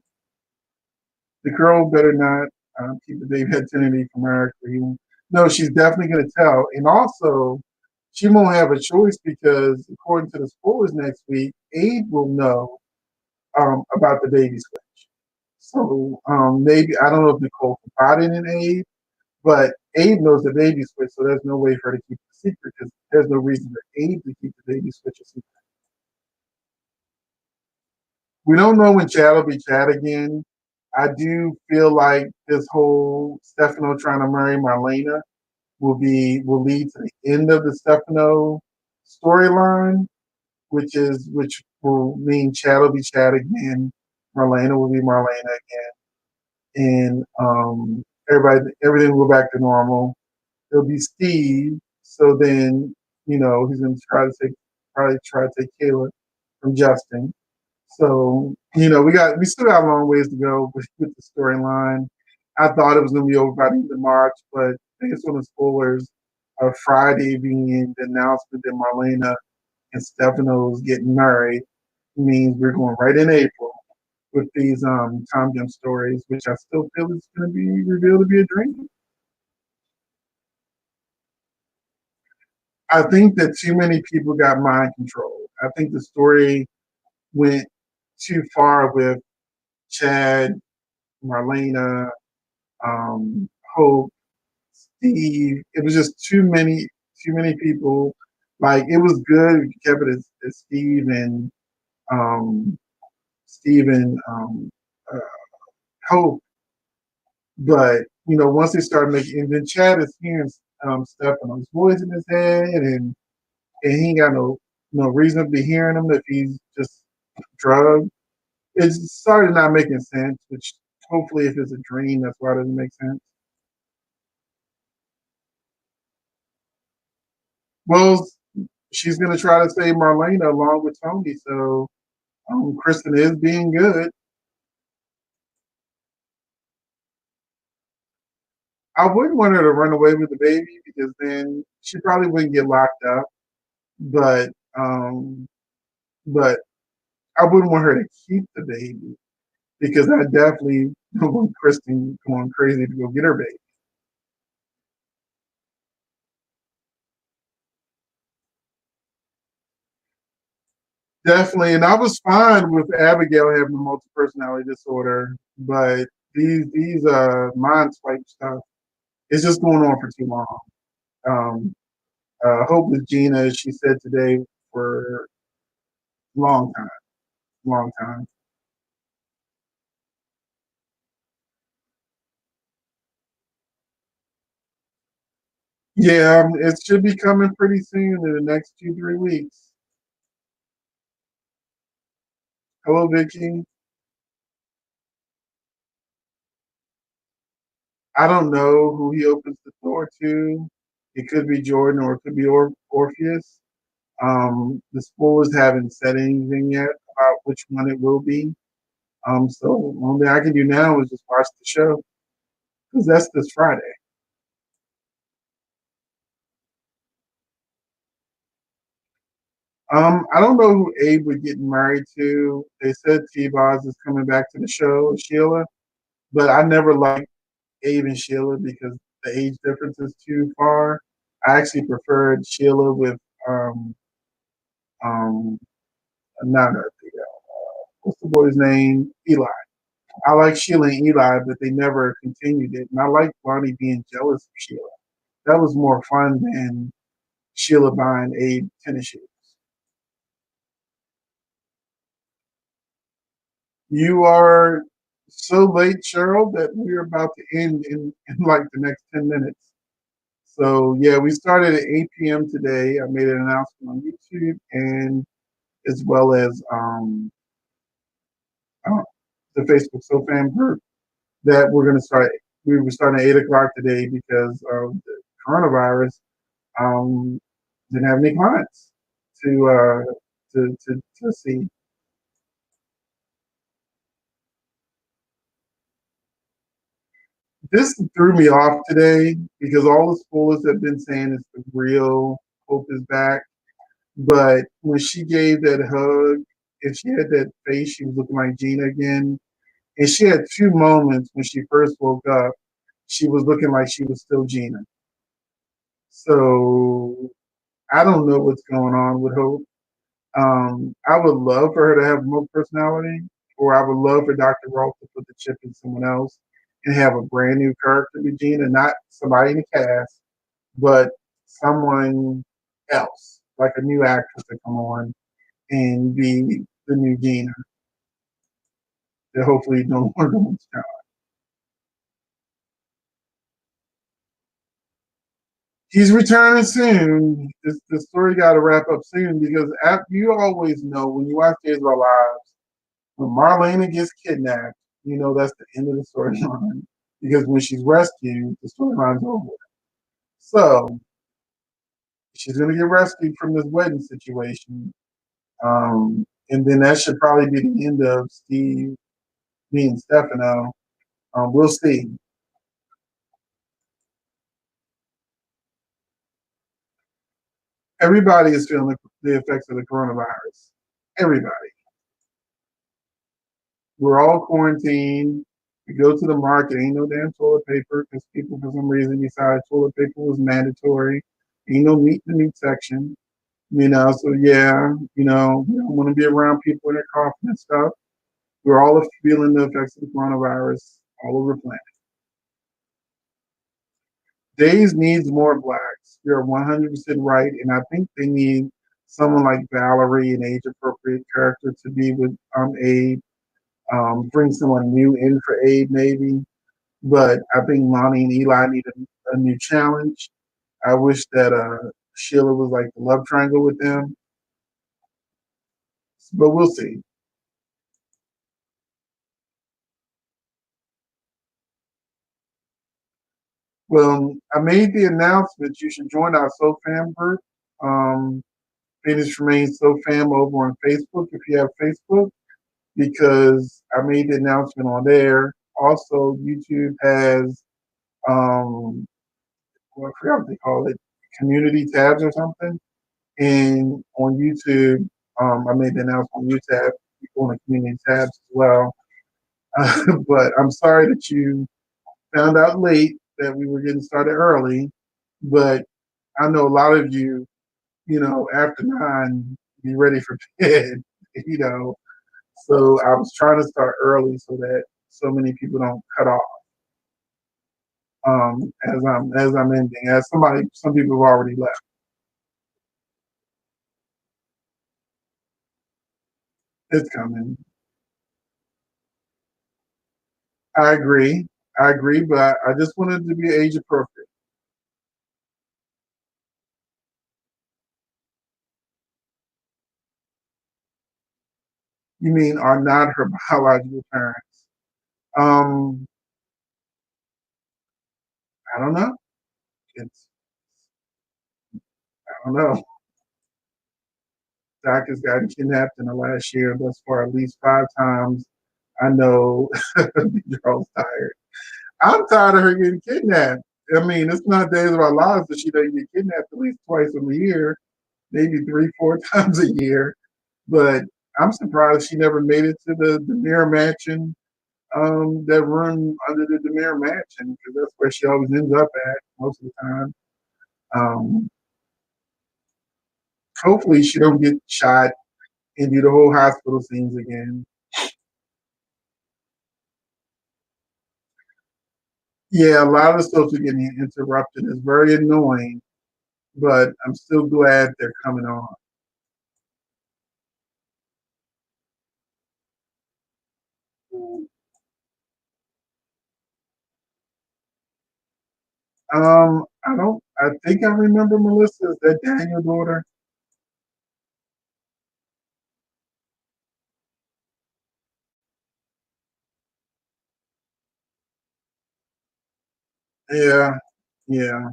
The girl better not keep the baby identity from Eric. No, she's definitely going to tell. And also, she won't have a choice because, according to the spoilers next week, Abe will know about the baby switch. So maybe, I don't know if Nicole confided in Abe, but Abe knows the baby switch, so there's no way for her to keep the secret because there's no reason for Abe to keep the baby switch a secret. We don't know when Chad will be Chad again. I do feel like this whole Stefano trying to marry Marlena will lead to the end of the Stefano storyline, which will mean Chad will be Chad again, Marlena will be Marlena again, and everything will go back to normal. It'll be Steve, so then he's gonna probably try to take Kayla from Justin. So we still got a long ways to go with the storyline. I thought it was going to be over by the end of March, but I guess on the spoilers of Friday being the announcement that Marlena and Stefano's getting married means we're going right in April with these Tom Jump stories, which I still feel is going to be revealed to be a dream. I think that too many people got mind control. I think the story went too far with Chad, Marlena, Hope, Steve. It was just too many people. Like it was good. We kept it as um, Steve and uh, Hope, but once they started making, and then Chad is hearing Stefano's voice in his head, and he ain't got no reason to be hearing him if he's just drugged. It started not making sense. Which hopefully, if it's a dream, that's why it doesn't make sense. Well, she's going to try to save Marlena along with Tony. So Kristen is being good. I wouldn't want her to run away with the baby because then she probably wouldn't get locked up. But um, but I wouldn't want her to keep the baby because I definitely don't want Kristen going crazy to go get her baby. Definitely, and I was fine with Abigail having a multi personality disorder, but these mind swipe stuff is just going on for too long. Um, Hope with Gina, she said today for a long time, long time. Yeah, it should be coming pretty soon in the next 2 3 weeks. Hello, Vicky. I don't know who he opens the door to. It could be Jordan or it could be Orpheus. The spoilers haven't said anything yet about which one it will be. So the only thing I can do now is just watch the show because that's this Friday. I don't know who Abe would get married to. They said T-Boz is coming back to the show, Sheila, but I never liked Abe and Sheila because the age difference is too far. I actually preferred Sheila with um not what's the boy's name? Eli. I like Sheila and Eli, but they never continued it. And I like Bonnie being jealous of Sheila. That was more fun than Sheila buying Abe tennis shoes. You are so late, Cheryl, that we're about to end in like the next 10 minutes. So, yeah, we started at 8 p.m. today. I made an announcement on YouTube and as well as uh, the Facebook So Fam group that we're going to start. We were starting at 8 o'clock today because of the coronavirus. Um, didn't have any clients to to see. This threw me off today because all the spoilers have been saying it's the real Hope is back. But when she gave that hug and she had that face, she was looking like Gina again. And she had two moments when she first woke up. She was looking like she was still Gina. So I don't know what's going on with Hope. I would love for her to have more personality, or I would love for Dr. Rolf to put the chip in someone else and have a brand new character with Gina, not somebody in the cast, but someone else, like a new actress to come on and be the new Gina that hopefully no one wants to. He's returning soon. The story got to wrap up soon because after, you always know when you watch Days of Our Lives, when Marlena gets kidnapped, you know that's the end of the storyline because when she's rescued, the storyline's over. So she's going to get rescued from this wedding situation, and then that should probably be the end of Steve being Stefano. We'll see. Everybody is feeling the effects of the coronavirus. Everybody. We're all quarantined. We go to the market, ain't no damn toilet paper because people, for some reason, decided toilet paper was mandatory. Ain't no meat in the meat section, So, yeah, we don't want to be around people when they're coughing and stuff. We're all feeling the effects of the coronavirus all over the planet. Days needs more blacks. You're 100% right. And I think they need someone like Valerie, an age appropriate character, to be with Abe. Bring someone new in for Abe, maybe. But I think Lonnie and Eli need a new challenge. I wish that Sheila was like the love triangle with them, but we'll see. Well, I made the announcement you should join our SoFam group. Phoenix remains SoFam over on Facebook if you have Facebook, because I made the announcement on there. Also, YouTube has, well, I forgot what they call it, community tabs or something. And on YouTube, I made the announcement on YouTube on the community tabs as well. But I'm sorry that you found out late that we were getting started early. But I know a lot of you, after 9, be ready for bed, you know. So I was trying to start early so that so many people don't cut off as I'm ending. Some people have already left. It's coming. I agree. I agree, but I just wanted to be age appropriate. You mean are not her biological parents? Um, I don't know. It's I don't know. Doc has gotten kidnapped in the last year thus far at least 5 times. I know Charles tired. I'm tired of her getting kidnapped. I mean, it's not Days of Our Lives that she doesn't get kidnapped at least twice a year, maybe 3, 4 times a year. But I'm surprised she never made it to the Demir Mansion, that room under the Demir Mansion, because that's where she always ends up at most of the time. Um, Hopefully, she don't get shot and do the whole hospital scenes again. Yeah, a lot of stuff are getting interrupted. It's very annoying, but I'm still glad they're coming on. I don't. I think I remember Melissa. Is that Daniel's daughter? Yeah, yeah.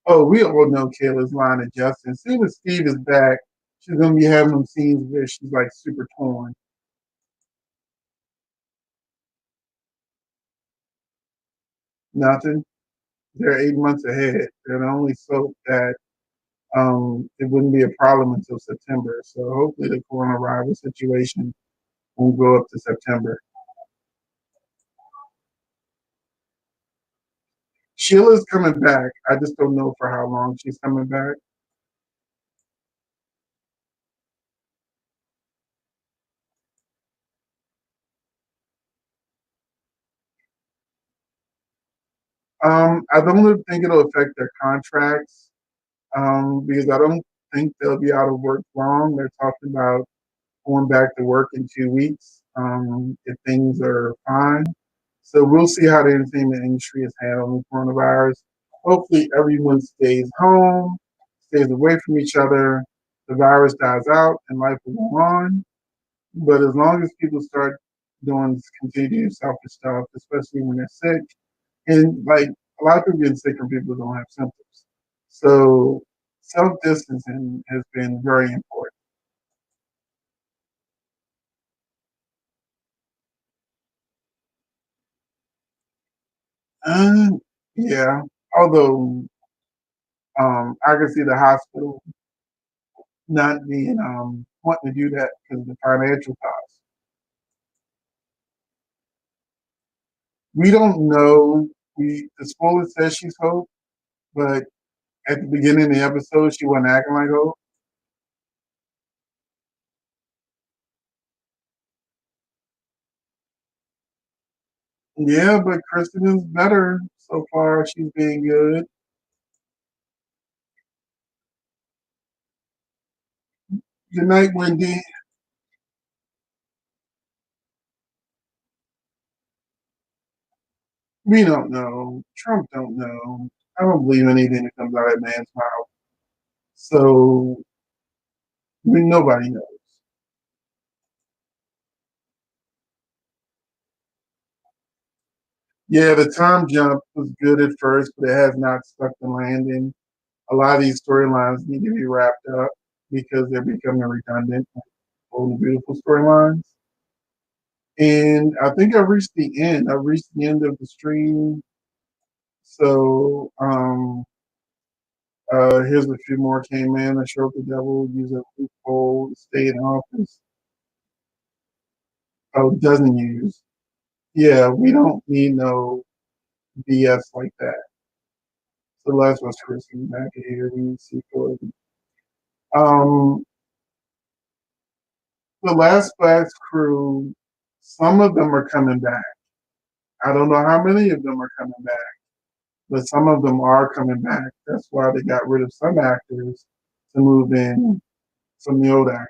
Oh, we all know Kayla's line of Justin. See when Steve is back, she's gonna be having them scenes where she's like super torn. Nothing. They're 8 months ahead. They're the only soap that it wouldn't be a problem until September. So hopefully the coronavirus situation won't go up to September. Sheila's coming back. I just don't know for how long she's coming back. I don't think it'll affect their contracts because I don't think they'll be out of work long. They're talking about going back to work in 2 weeks if things are fine. So we'll see how the entertainment industry is handling coronavirus. Hopefully, everyone stays home, stays away from each other, the virus dies out, and life will go on. But as long as people start doing continued selfish stuff, especially when they're sick, and like a lot of people get sick from people who don't have symptoms. So self distancing has been very important. Uh, yeah, although I can see the hospital not being wanting to do that because of the financial costs. We don't know. The spoiler says she's Hope, but at the beginning of the episode, she wasn't acting like Hope. Yeah, but Kristen is better so far. She's being good. Good night, Wendy. We don't know. Trump don't know. I don't believe anything that comes out of that man's mouth. So nobody knows. Yeah, the time jump was good at first, but it has not stuck the landing. A lot of these storylines need to be wrapped up because they're becoming redundant. Old and beautiful storylines. And I think I've reached the end. I've reached the end of the stream. So here's a few more came in. A show the devil use a loophole to stay in office. Oh, doesn't use. Yeah, we don't need no BS like that. So last was Chris back here. We see for um the last Blacks crew. Some of them are coming back. I don't know how many of them are coming back, but some of them are coming back. That's why they got rid of some actors to move in some of the old actors.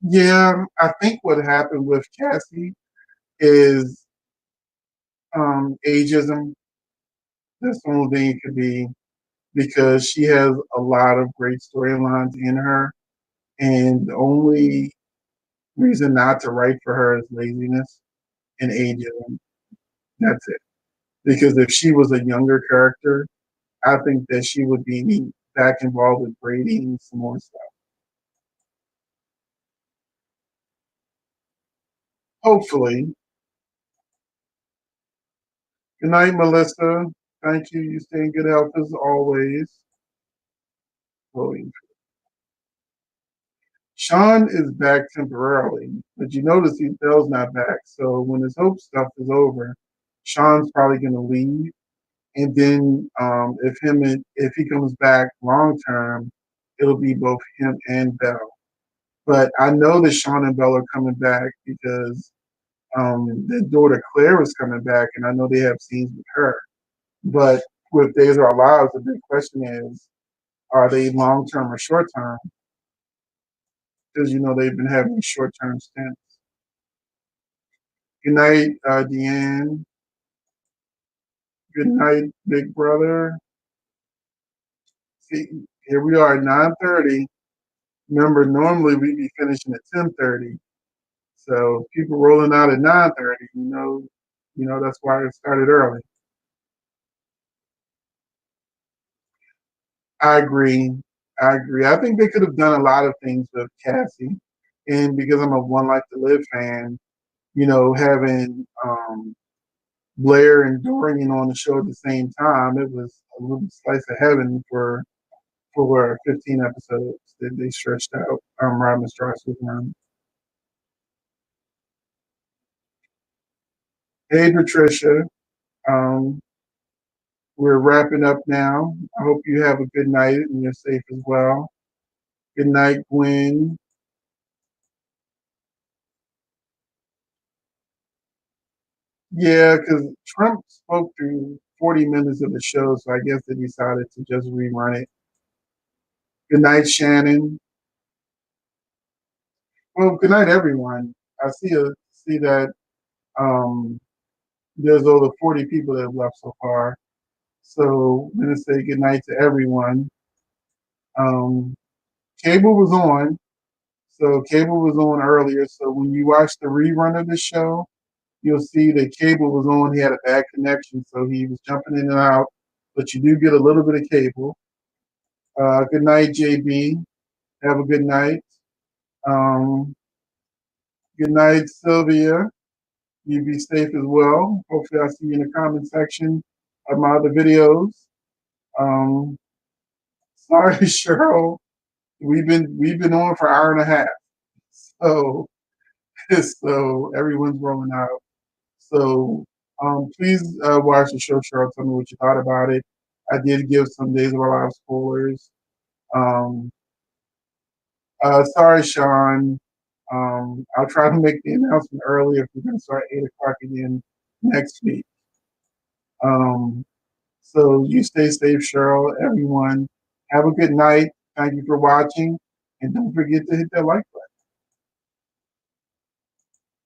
Yeah, I think what happened with Cassie is ageism. That's the only thing it could be because she has a lot of great storylines in her, and the only reason not to write for her is laziness and ageism. That's it. Because if she was a younger character, I think that she would be back involved with Brady and some more stuff. Hopefully. Good night, Melissa. Thank you. You stay in good health as always. Chloe. Sean is back temporarily, but you notice Bell's not back. So when his Hope stuff is over, Sean's probably going to leave, and then if he comes back long term, it'll be both him and Bell. But I know that Sean and Bell are coming back because their daughter Claire is coming back, and I know they have scenes with her. But with Days of Our Lives, the big question is, are they long term or short term? Because they've been having short term stints. Good night, Deanne. Good night, Big Brother. See, Here we are at 9:30. Remember, normally we'd be finishing at 10:30. So people rolling out at 9:30. That's why it started early. I agree. I agree. I think they could have done a lot of things with Cassie, and because I'm a One Life to Live fan, having Blair and Dorian on the show at the same time, it was a little slice of heaven for 15 episodes that they stretched out. Robin Strauss was on. Hey, Patricia. Um, we're wrapping up now. I hope you have a good night and you're safe as well. Good night, Gwen. Yeah, because Trump spoke through 40 minutes of the show, so I guess they decided to just rerun it. Good night, Shannon. Well, good night, everyone. I see that um, there's over 40 people that have left so far. So I'm gonna say good night to everyone. Um, Cable was on, so Cable was on earlier. So when you watch the rerun of the show, you'll see that Cable was on. He had a bad connection, so he was jumping in and out. But you do get a little bit of Cable. Good night, JB. Have a good night. Um, good night, Sylvia. You be safe as well. Hopefully, I'll see you in the comment section of my other videos. Um, sorry, Cheryl. We've been on for an hour and a half. So so everyone's rolling out. So please watch the show, Cheryl. Tell me what you thought about it. I did give some Days of Our Lives spoilers. Um, sorry, Sean. I'll try to make the announcement early if we're going to start 8 o'clock again next week. Um, so you stay safe, Cheryl. Everyone, have a good night. Thank you for watching. And don't forget to hit that like button.